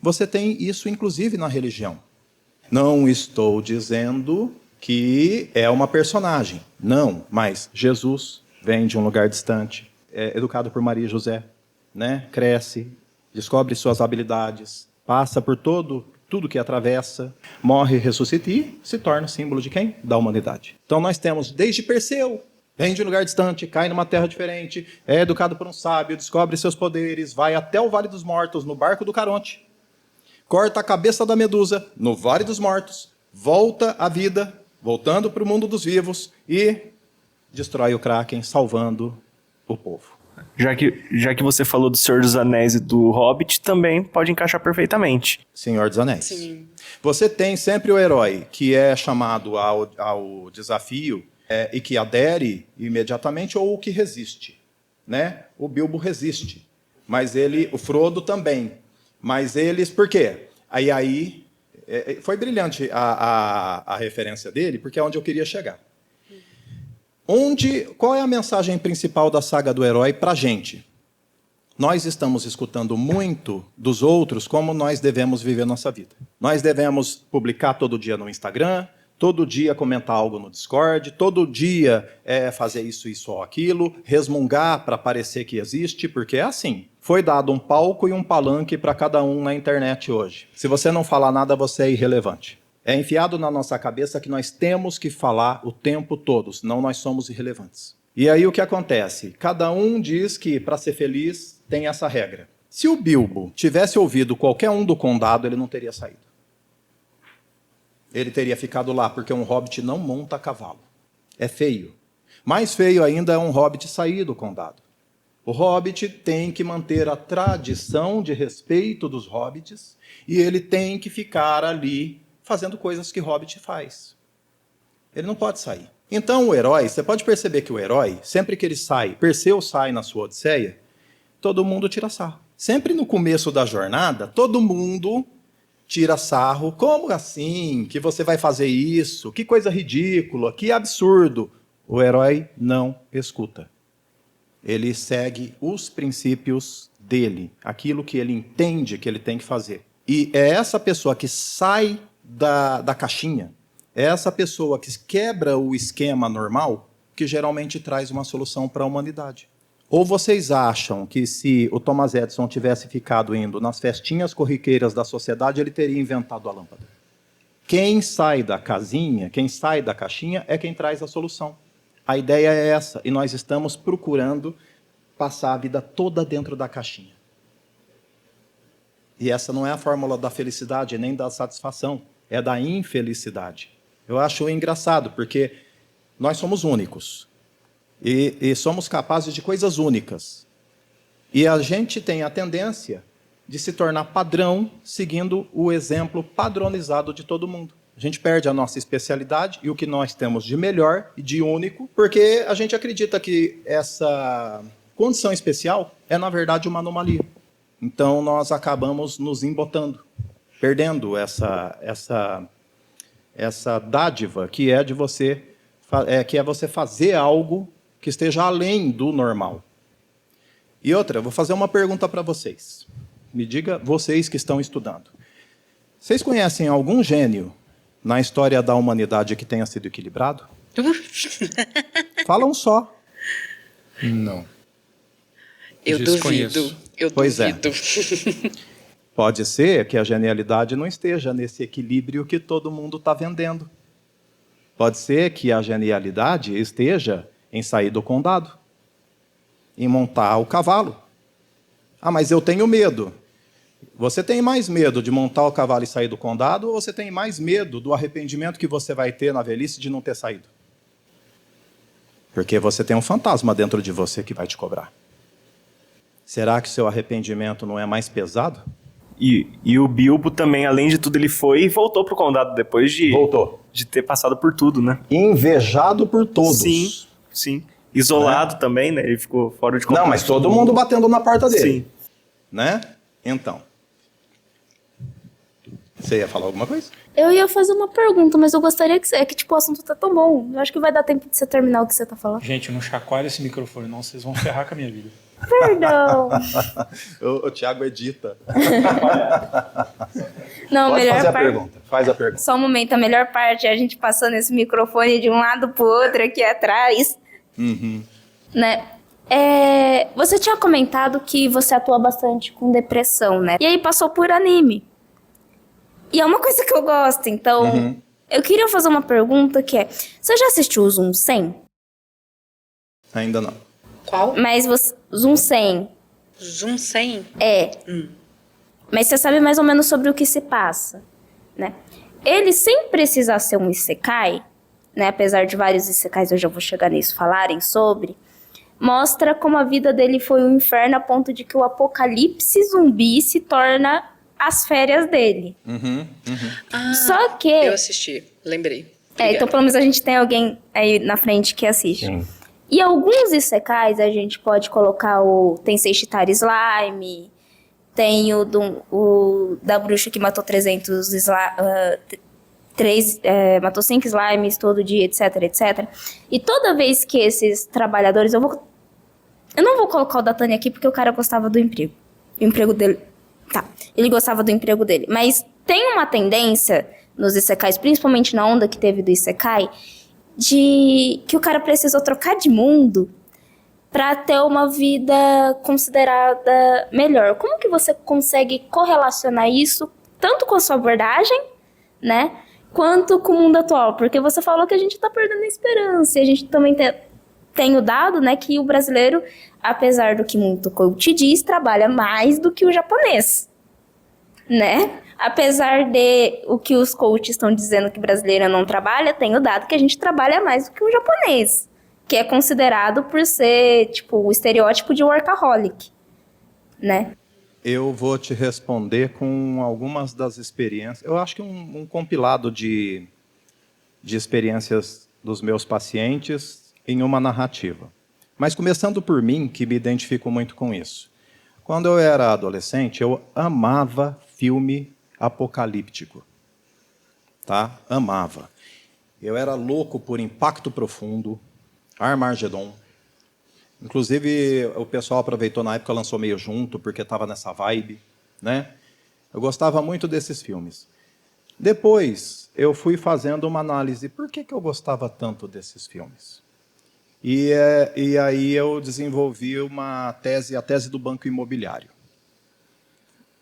Você tem isso, inclusive, na religião. Não estou dizendo que é uma personagem, não, mas Jesus vem de um lugar distante, é educado por Maria e José, né? Cresce, descobre suas habilidades, passa por todo tudo que atravessa, morre, ressuscita e se torna símbolo de quem? Da humanidade. Então nós temos desde Perseu, vem de um lugar distante, cai numa terra diferente, é educado por um sábio, descobre seus poderes, vai até o Vale dos Mortos, no barco do Caronte, corta a cabeça da Medusa, no Vale dos Mortos, volta à vida, voltando para o mundo dos vivos e destrói o Kraken, salvando o povo. Já que você falou do Senhor dos Anéis e do Hobbit, também pode encaixar perfeitamente. Senhor dos Anéis. Sim. Você tem sempre o herói que é chamado ao desafio e que adere imediatamente ou o que resiste, né? O Bilbo resiste, mas o Frodo também. Mas eles, por quê? Aí foi brilhante a referência dele, porque é onde eu queria chegar. Qual é a mensagem principal da saga do herói para a gente? Nós estamos escutando muito dos outros como nós devemos viver nossa vida. Nós devemos publicar todo dia no Instagram, todo dia comentar algo no Discord, todo dia fazer isso ou aquilo, resmungar para parecer que existe, porque é assim. Foi dado um palco e um palanque para cada um na internet hoje. Se você não falar nada, você é irrelevante. É enfiado na nossa cabeça que nós temos que falar o tempo todo, senão nós somos irrelevantes. E aí o que acontece? Cada um diz que para ser feliz tem essa regra. Se o Bilbo tivesse ouvido qualquer um do condado, ele não teria saído. Ele teria ficado lá, porque um hobbit não monta a cavalo. É feio. Mais feio ainda é um hobbit sair do condado. O hobbit tem que manter a tradição de respeito dos hobbits e ele tem que ficar ali fazendo coisas que hobbit faz. Ele não pode sair. Então o herói, você pode perceber que o herói, sempre que ele sai, Perseu sai na sua Odisseia, todo mundo tira sarro. Sempre no começo da jornada, todo mundo tira sarro. Como assim? Que você vai fazer isso? Que coisa ridícula, que absurdo. O herói não escuta. Ele segue os princípios dele, aquilo que ele entende que ele tem que fazer. E é essa pessoa que sai da caixinha, é essa pessoa que quebra o esquema normal, que geralmente traz uma solução para a humanidade. Ou vocês acham que se o Thomas Edison tivesse ficado indo nas festinhas corriqueiras da sociedade, ele teria inventado a lâmpada? Quem sai da casinha, quem sai da caixinha, é quem traz a solução. A ideia é essa, e nós estamos procurando passar a vida toda dentro da caixinha. E essa não é a fórmula da felicidade, nem da satisfação, é da infelicidade. Eu acho engraçado, porque nós somos únicos. E somos capazes de coisas únicas. E a gente tem a tendência de se tornar padrão, seguindo o exemplo padronizado de todo mundo. A gente perde a nossa especialidade e o que nós temos de melhor e de único, porque a gente acredita que essa condição especial é, na verdade, uma anomalia. Então, nós acabamos nos embotando, perdendo essa dádiva que é de você, que é você fazer algo que esteja além do normal. E outra, eu vou fazer uma pergunta para vocês. Me diga, vocês que estão estudando. Vocês conhecem algum gênio na história da humanidade que tenha sido equilibrado? Fala um só. Não. Eu Desconheço. duvido. Eu Pois duvido. Pode ser que a genialidade não esteja nesse equilíbrio que todo mundo está vendendo. Pode ser que a genialidade esteja em sair do condado, em montar o cavalo. Ah, mas eu tenho medo. Você tem mais medo de montar o cavalo e sair do condado, ou você tem mais medo do arrependimento que você vai ter na velhice de não ter saído? Porque você tem um fantasma dentro de você que vai te cobrar. Será que seu arrependimento não é mais pesado? E o Bilbo também, além de tudo, ele foi e voltou pro condado depois de ter passado por tudo, né? Invejado por todos. Sim. Isolado também, né? Ele ficou fora de contato. Não, mas todo mundo batendo na porta dele. Sim. Né? Então. Você ia falar alguma coisa? Eu ia fazer uma pergunta, mas eu gostaria que... É que, tipo, o assunto tá tão bom. Eu acho que vai dar tempo de você terminar o que você tá falando. Gente, não chacoalha esse microfone, não. Vocês vão ferrar com a minha vida. Perdão. O Thiago edita. Não, Pode melhor fazer a parte... pergunta. Faz a pergunta. Só um momento, a melhor parte é a gente passando esse microfone de um lado pro outro aqui atrás. Uhum. Né? Você tinha comentado que você atua bastante com depressão, né? E aí passou por anime. E é uma coisa que eu gosto, então... Eu queria fazer uma pergunta que é... Você já assistiu o Zoom 100? Ainda não. Qual? Mas você... Zoom 100. Zoom 100? É. Mas você sabe mais ou menos sobre o que se passa, né? Ele, sem precisar ser um isekai, né? Apesar de vários isekais, eu já vou chegar nisso, falarem sobre... Mostra como a vida dele foi um inferno a ponto de que o apocalipse zumbi se torna as férias dele. Só que... Eu assisti, lembrei. Obrigada. então pelo menos a gente tem alguém aí na frente que assiste. Sim. E alguns isekais a gente pode colocar o Tensei Shitara Slime, tem o da bruxa que matou 300 matou 5 slimes todo dia, etc, etc. E toda vez que esses trabalhadores... Eu não vou colocar o da Tânia aqui porque o cara gostava do emprego. O emprego dele... Tá, ele gostava do emprego dele. Mas tem uma tendência nos isekais, principalmente na onda que teve do isekai, de que o cara precisou trocar de mundo pra ter uma vida considerada melhor. Como que você consegue correlacionar isso tanto com a sua abordagem, né, quanto com o mundo atual? Porque você falou que a gente tá perdendo a esperança, e a gente também tem o dado, né, que o brasileiro, apesar do que muito coach diz, trabalha mais do que o japonês, né? Apesar de o que os coaches estão dizendo que brasileiro não trabalha, tem o dado que a gente trabalha mais do que o japonês, que é considerado por ser, tipo, o estereótipo de workaholic, né? Eu vou te responder com algumas das experiências. Eu acho que um compilado de experiências dos meus pacientes em uma narrativa. Mas começando por mim, que me identifico muito com isso. Quando eu era adolescente, eu amava filme apocalíptico. Tá? Amava. Eu era louco por Impacto Profundo, Armageddon. Inclusive, o pessoal aproveitou na época, lançou meio junto, porque estava nessa vibe, né? Eu gostava muito desses filmes. Depois, eu fui fazendo uma análise. Por que eu gostava tanto desses filmes? E aí eu desenvolvi uma tese, a tese do banco imobiliário.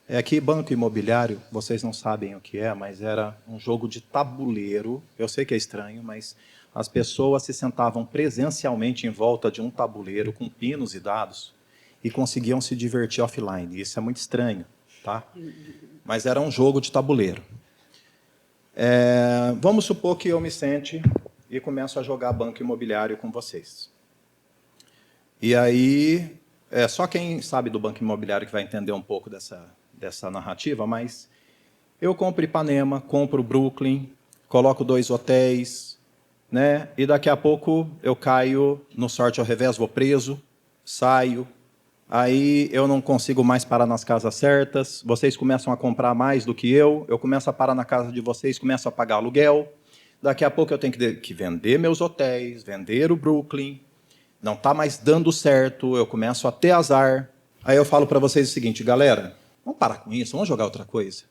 É que banco imobiliário, vocês não sabem o que é, mas era um jogo de tabuleiro. Eu sei que é estranho, mas as pessoas se sentavam presencialmente em volta de um tabuleiro com pinos e dados e conseguiam se divertir offline. Isso é muito estranho, tá? Mas era um jogo de tabuleiro. Vamos supor que eu me sente e começo a jogar banco imobiliário com vocês. E aí, só quem sabe do banco imobiliário que vai entender um pouco dessa narrativa, mas eu compro Ipanema, compro Brooklyn, coloco 2 hotéis, né? E daqui a pouco eu caio no sorte ao revés, vou preso, saio, aí eu não consigo mais parar nas casas certas, vocês começam a comprar mais do que eu começo a parar na casa de vocês, começo a pagar aluguel, daqui a pouco eu tenho que vender meus hotéis, vender o Brooklyn, não está mais dando certo, eu começo a ter azar, aí eu falo para vocês o seguinte, galera, vamos parar com isso, vamos jogar outra coisa.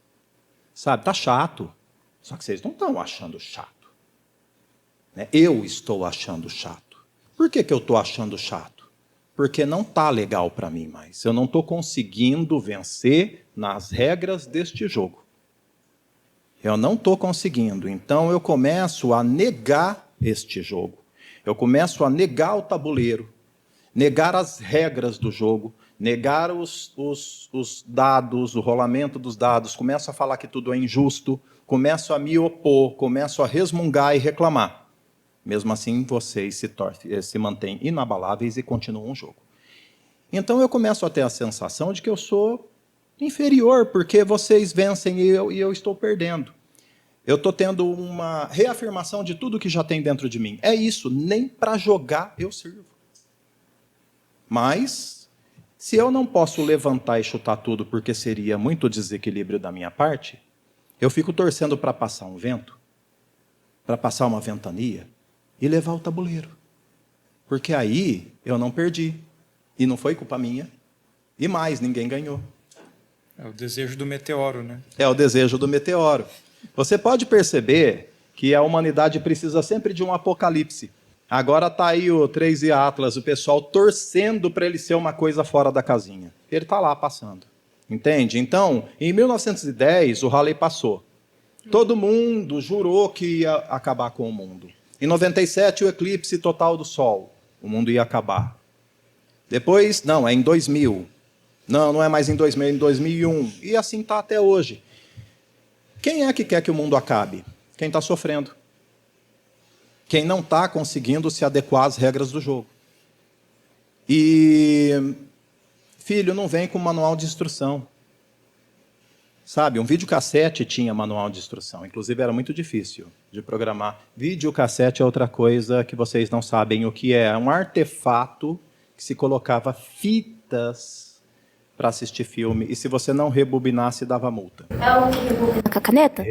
Sabe, tá chato. Só que vocês não estão achando chato. Né? Eu estou achando chato. Por que eu estou achando chato? Porque não tá legal para mim mais. Eu não estou conseguindo vencer nas regras deste jogo. Eu não estou conseguindo. Então eu começo a negar este jogo. Eu começo a negar o tabuleiro, negar as regras do jogo, negar os dados, o rolamento dos dados, começo a falar que tudo é injusto, começo a me opor, começo a resmungar e reclamar. Mesmo assim, vocês se mantêm inabaláveis e continuam o jogo. Então eu começo a ter a sensação de que eu sou inferior, porque vocês vencem e eu estou perdendo. Eu estou tendo uma reafirmação de tudo que já tem dentro de mim. É isso, nem para jogar eu sirvo. Mas... se eu não posso levantar e chutar tudo porque seria muito desequilíbrio da minha parte, eu fico torcendo para passar um vento, para passar uma ventania e levar o tabuleiro. Porque aí eu não perdi. E não foi culpa minha. E mais, ninguém ganhou. É o desejo do meteoro, né? É o desejo do meteoro. Você pode perceber que a humanidade precisa sempre de um apocalipse. Agora está aí o 3i Atlas, o pessoal torcendo para ele ser uma coisa fora da casinha. Ele está lá passando, entende? Então, em 1910, o Halley passou. Todo mundo jurou que ia acabar com o mundo. Em 97, o eclipse total do Sol. O mundo ia acabar. Depois, não, é em 2000. Não, não é mais em 2000, é em 2001. E assim está até hoje. Quem é que quer que o mundo acabe? Quem está sofrendo. Quem não está conseguindo se adequar às regras do jogo. E filho não vem com manual de instrução. Sabe, um videocassete tinha manual de instrução. Inclusive era muito difícil de programar. Videocassete é outra coisa que vocês não sabem o que é. É um artefato que se colocava fitas para assistir filme. E se você não rebobinasse, dava multa. É o que rebobina com a caneta?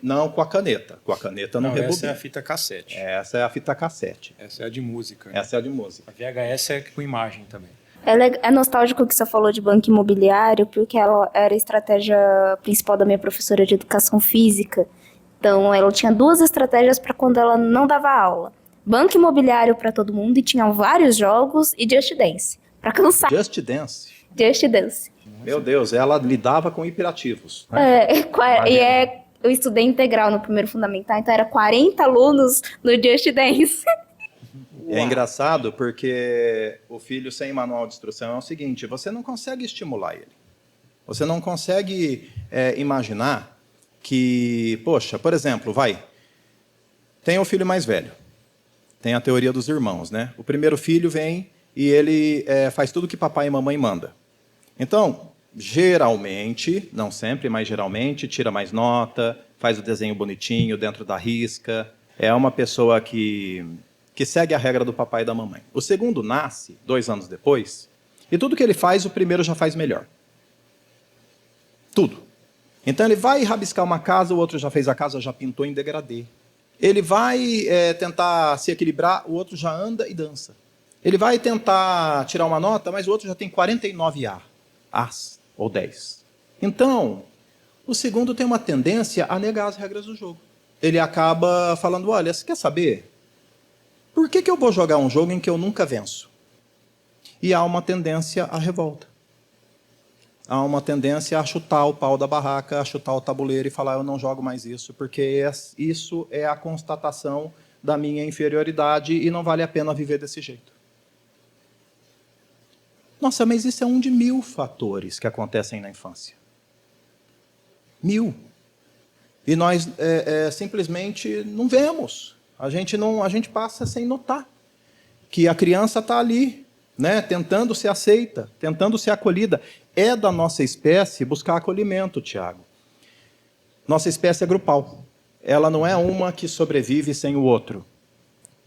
Não com a caneta. Com a caneta não rebobina. Essa é a fita cassete. Essa é a fita cassete. Essa é a de música. Essa é a de música. A VHS é com imagem também. É nostálgico que você falou de banco imobiliário, porque ela era a estratégia principal da minha professora de educação física. Então, ela tinha 2 estratégias para quando ela não dava aula. Banco imobiliário para todo mundo e tinha vários jogos e Just Dance. Para cansar. Just Dance. Just Dance. Meu Deus, ela lidava com hiperativos. Né? Eu estudei integral no primeiro fundamental, então era 40 alunos no Just Dance. É engraçado porque o filho sem manual de instrução é o seguinte, você não consegue estimular ele. Você não consegue imaginar que, poxa, por exemplo, tem o filho mais velho, tem a teoria dos irmãos, né? O primeiro filho vem e ele faz tudo que papai e mamãe manda. Então, geralmente, não sempre, mas geralmente, tira mais nota, faz o desenho bonitinho dentro da risca, é uma pessoa que segue a regra do papai e da mamãe. O segundo nasce 2 anos depois, e tudo que ele faz, o primeiro já faz melhor. Tudo. Então ele vai rabiscar uma casa, o outro já fez a casa, já pintou em degradê. Ele vai tentar se equilibrar, o outro já anda e dança. Ele vai tentar tirar uma nota, mas o outro já tem 49 As ou 10. Então, o segundo tem uma tendência a negar as regras do jogo. Ele acaba falando, olha, você quer saber? Por que eu vou jogar um jogo em que eu nunca venço? E há uma tendência à revolta. Há uma tendência a chutar o pau da barraca, a chutar o tabuleiro e falar, eu não jogo mais isso, porque isso é a constatação da minha inferioridade e não vale a pena viver desse jeito. Nossa, mas isso é um de 1000 fatores que acontecem na infância. 1000. E nós simplesmente não vemos. A gente passa sem notar que a criança está ali, né, tentando ser aceita, tentando ser acolhida. É da nossa espécie buscar acolhimento, Tiago. Nossa espécie é grupal. Ela não é uma que sobrevive sem o outro.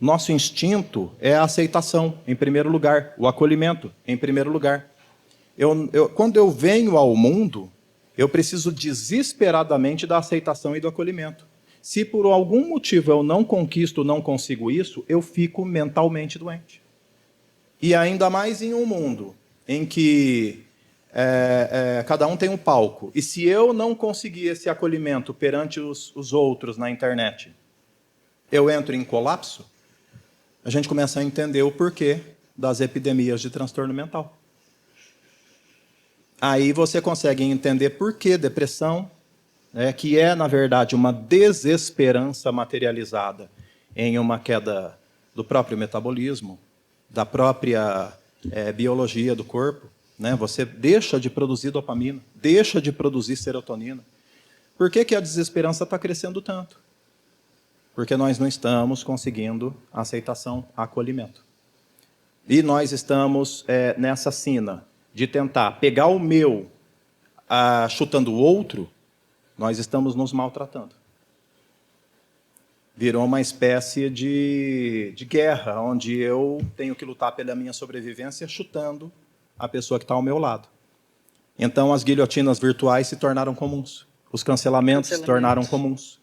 Nosso instinto é a aceitação, em primeiro lugar, o acolhimento, em primeiro lugar. Quando eu venho ao mundo, eu preciso desesperadamente da aceitação e do acolhimento. Se por algum motivo eu não conquisto, não consigo isso, eu fico mentalmente doente. E ainda mais em um mundo em que cada um tem um palco. E se eu não conseguir esse acolhimento perante os outros na internet, eu entro em colapso, a gente começa a entender o porquê das epidemias de transtorno mental. Aí você consegue entender por que depressão, que é, na verdade, uma desesperança materializada em uma queda do próprio metabolismo, da própria biologia do corpo. Né? Você deixa de produzir dopamina, deixa de produzir serotonina. Por que a desesperança está crescendo tanto? Porque nós não estamos conseguindo aceitação, acolhimento. E nós estamos nessa sina de tentar pegar o meu chutando o outro, nós estamos nos maltratando. Virou uma espécie de guerra, onde eu tenho que lutar pela minha sobrevivência chutando a pessoa que está ao meu lado. Então, as guilhotinas virtuais se tornaram comuns. Os cancelamentos se tornaram comuns.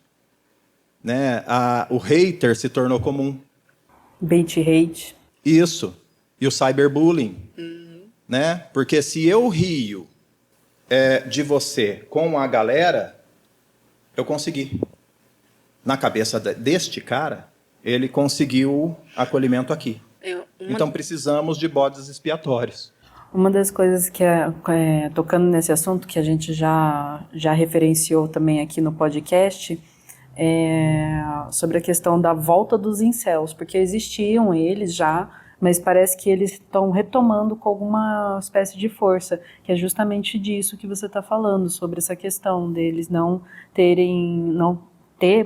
Né? O hater se tornou comum. Bait hate. Isso. E o cyberbullying. Né? Porque se eu rio de você com a galera, eu consegui. Na cabeça deste cara, ele conseguiu acolhimento aqui. Então precisamos de bodes expiatórios. Uma das coisas que, tocando nesse assunto, que a gente já referenciou também aqui no podcast, sobre a questão da volta dos incels, porque existiam eles já, mas parece que eles estão retomando com alguma espécie de força, que é justamente disso que você está falando, sobre essa questão deles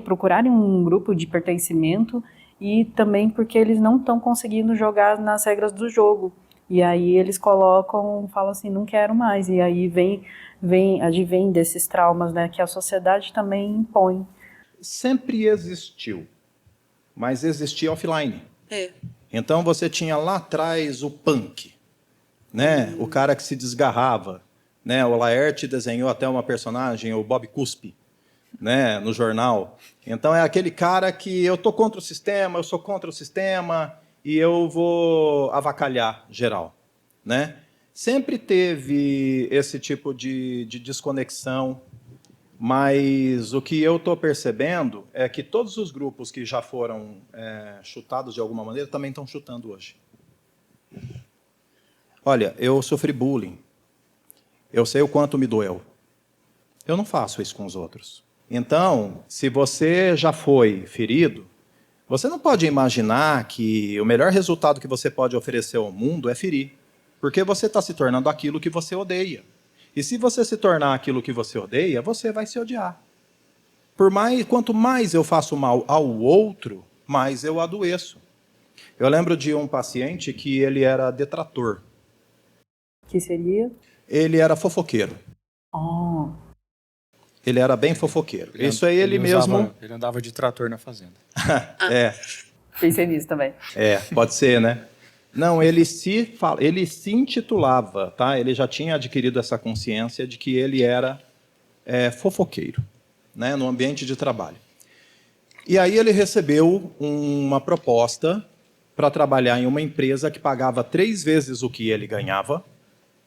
procurarem um grupo de pertencimento, e também porque eles não estão conseguindo jogar nas regras do jogo. E aí eles falam assim, não quero mais. E aí advém desses traumas, né, que a sociedade também impõe. Sempre existiu, mas existia offline. É. Então você tinha lá atrás o punk, né? O cara que se desgarrava, né? O Laerte desenhou até uma personagem, o Bob Cuspe, né? No jornal. Então é aquele cara que eu tô contra o sistema, eu sou contra o sistema e eu vou avacalhar geral, né? Sempre teve esse tipo de desconexão, mas o que eu estou percebendo é que todos os grupos que já foram chutados de alguma maneira também estão chutando hoje. Olha, eu sofri bullying. Eu sei o quanto me doeu. Eu não faço isso com os outros. Então, se você já foi ferido, você não pode imaginar que o melhor resultado que você pode oferecer ao mundo é ferir. Porque você está se tornando aquilo que você odeia. E se você se tornar aquilo que você odeia, você vai se odiar. Quanto mais eu faço mal ao outro, mais eu adoeço. Eu lembro de um paciente que ele era detrator. Que seria? Ele era fofoqueiro. Oh. Ele era bem fofoqueiro. Isso é ele mesmo. Ele andava de trator na fazenda. Pensei nisso também. Pode ser, né? Não, ele se intitulava, tá? Ele já tinha adquirido essa consciência de que ele era fofoqueiro, né? No ambiente de trabalho. E aí ele recebeu uma proposta para trabalhar em uma empresa que pagava 3 vezes o que ele ganhava,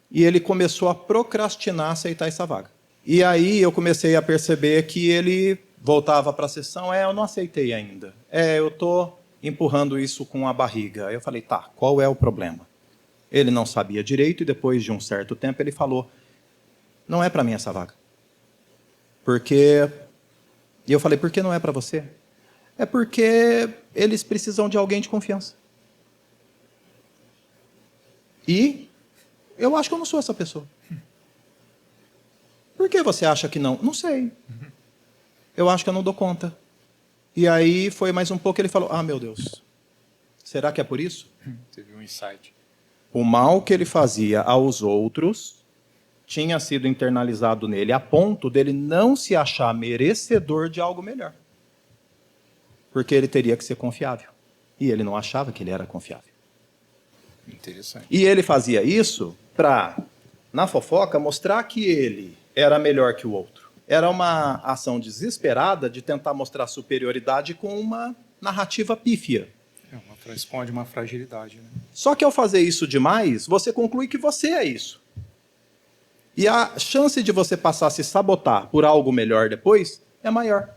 e ele começou a procrastinar aceitar essa vaga. E aí eu comecei a perceber que ele voltava para a sessão, eu não aceitei ainda. Eu estou empurrando isso com a barriga. Eu falei, tá, qual é o problema? Ele não sabia direito e depois de um certo tempo ele falou, não é para mim essa vaga. E eu falei, por que não é para você? É porque eles precisam de alguém de confiança. E eu acho que eu não sou essa pessoa. Por que você acha que não? Não sei. Eu acho que eu não dou conta. E aí foi mais um pouco, ele falou, meu Deus, será que é por isso? Teve um insight. O mal que ele fazia aos outros tinha sido internalizado nele, a ponto dele não se achar merecedor de algo melhor. Porque ele teria que ser confiável. E ele não achava que ele era confiável. Interessante. E ele fazia isso para, na fofoca, mostrar que ele era melhor que o outro. Era uma ação desesperada de tentar mostrar superioridade com uma narrativa pífia. Esconde uma fragilidade, né? Só que ao fazer isso demais, você conclui que você é isso. E a chance de você passar a se sabotar por algo melhor depois é maior.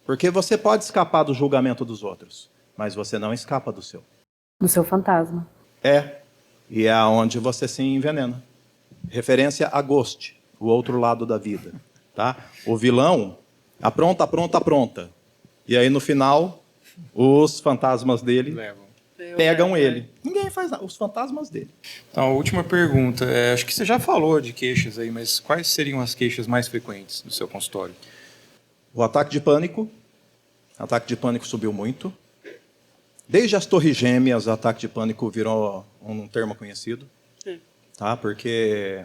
Porque você pode escapar do julgamento dos outros, mas você não escapa do seu. Do seu fantasma. E é aonde você se envenena. Referência a Ghost, o outro lado da vida. Tá? O vilão apronta. E aí no final, os fantasmas dele pegam ele. Ninguém faz nada, os fantasmas dele. Então, a última pergunta. Acho que você já falou de queixas aí, mas quais seriam as queixas mais frequentes do seu consultório? O ataque de pânico. O ataque de pânico subiu muito. Desde as torres gêmeas, o ataque de pânico virou um termo conhecido. Tá? Porque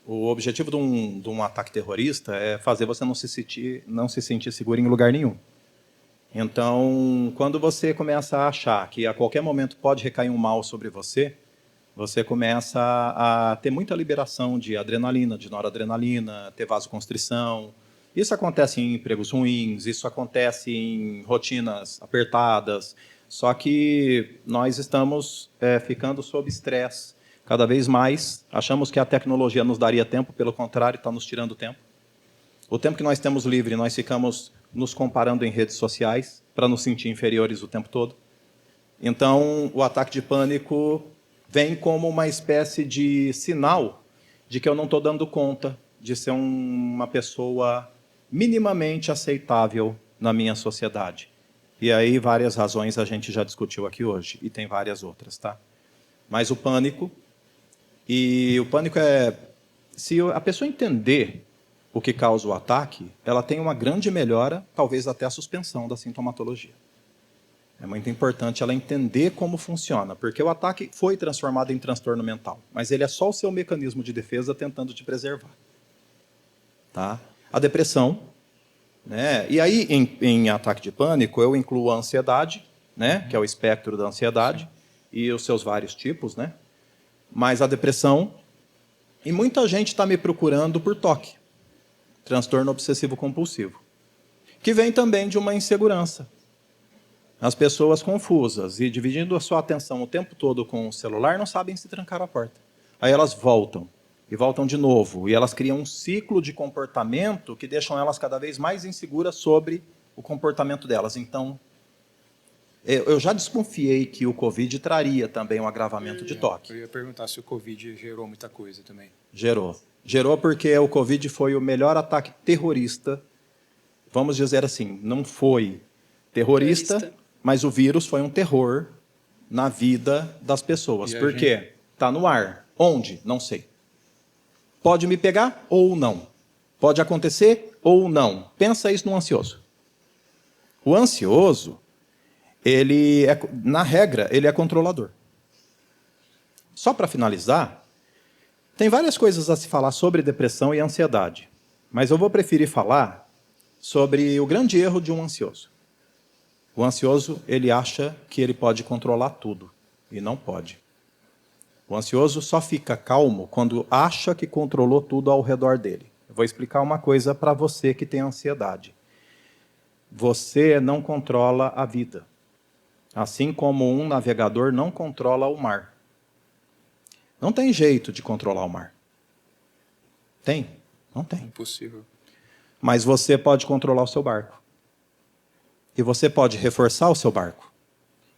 o objetivo de um ataque terrorista é fazer você não se sentir seguro em lugar nenhum. Então, quando você começa a achar que a qualquer momento pode recair um mal sobre você, você começa a ter muita liberação de adrenalina, de noradrenalina, ter vasoconstrição. Isso acontece em empregos ruins, isso acontece em rotinas apertadas, só que nós estamos ficando sob estresse cada vez mais. Achamos que a tecnologia nos daria tempo, pelo contrário, está nos tirando tempo. O tempo que nós temos livre, nós ficamos nos comparando em redes sociais para nos sentir inferiores o tempo todo. Então, o ataque de pânico vem como uma espécie de sinal de que eu não estou dando conta de ser uma pessoa minimamente aceitável na minha sociedade. E aí várias razões a gente já discutiu aqui hoje, e tem várias outras, tá? Mas o pânico é... Se a pessoa entender o que causa o ataque, ela tem uma grande melhora, talvez até a suspensão da sintomatologia. É muito importante ela entender como funciona, porque o ataque foi transformado em transtorno mental, mas ele é só o seu mecanismo de defesa tentando te preservar. Tá? A depressão, né? E aí em ataque de pânico eu incluo a ansiedade, né? Que é o espectro da ansiedade, e os seus vários tipos, né? Mas a depressão, e muita gente está me procurando por TOC, transtorno obsessivo compulsivo, que vem também de uma insegurança. As pessoas confusas e dividindo a sua atenção o tempo todo com o celular não sabem se trancar a porta. Aí elas voltam, e voltam de novo, e elas criam um ciclo de comportamento que deixam elas cada vez mais inseguras sobre o comportamento delas. Então, eu já desconfiei que o Covid traria também um agravamento de TOC. Eu ia perguntar se o Covid gerou muita coisa também. Gerou. Gerou porque o Covid foi o melhor ataque terrorista, vamos dizer assim, não foi terrorista. Mas o vírus foi um terror na vida das pessoas. Por quê? Está no ar. Onde? Não sei. Pode me pegar ou não. Pode acontecer ou não. Pensa isso no ansioso. O ansioso, na regra, ele é controlador. Só para finalizar, tem várias coisas a se falar sobre depressão e ansiedade. Mas eu vou preferir falar sobre o grande erro de um ansioso. O ansioso, ele acha que ele pode controlar tudo, e não pode. O ansioso só fica calmo quando acha que controlou tudo ao redor dele. Eu vou explicar uma coisa para você que tem ansiedade. Você não controla a vida, assim como um navegador não controla o mar. Não tem jeito de controlar o mar. Tem? Não tem. Impossível. Mas você pode controlar o seu barco. E você pode reforçar o seu barco.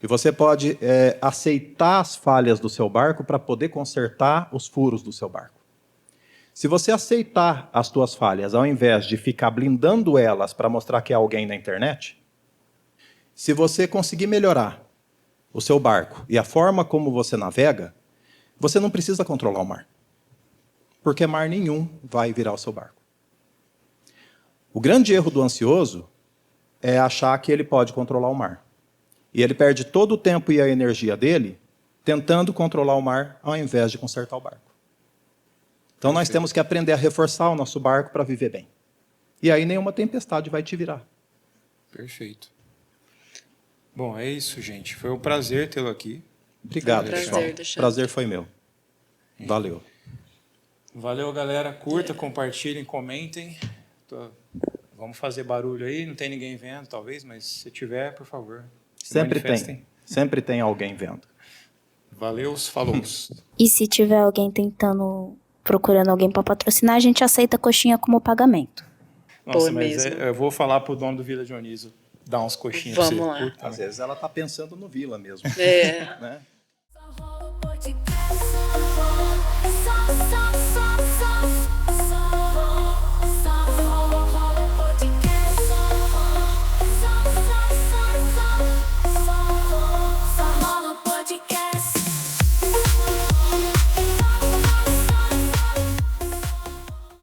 E você pode aceitar as falhas do seu barco para poder consertar os furos do seu barco. Se você aceitar as suas falhas, ao invés de ficar blindando elas para mostrar que é alguém na internet, se você conseguir melhorar o seu barco e a forma como você navega, você não precisa controlar o mar. Porque mar nenhum vai virar o seu barco. O grande erro do ansioso é achar que ele pode controlar o mar. E ele perde todo o tempo e a energia dele tentando controlar o mar ao invés de consertar o barco. Então nós temos que aprender a reforçar o nosso barco para viver bem. E aí nenhuma tempestade vai te virar. Perfeito. Bom, é isso, gente. Foi um prazer tê-lo aqui. Obrigado, Prazer, pessoal. Alexandre. Prazer foi meu. Valeu. Valeu, galera. Curta, compartilhem, comentem. Vamos fazer barulho aí. Não tem ninguém vendo, talvez, mas se tiver, por favor, se Sempre manifestem. tem. Sempre tem alguém vendo. Valeu, falou. E se tiver alguém procurando alguém para patrocinar, a gente aceita coxinha como pagamento. Nossa, Pô, mas mesmo. eu vou falar pro dono do Vila Dionísio dar uns coxinhas Vamos pra você. lá. Puta, Às vezes ela está pensando no Vila mesmo. É. Né?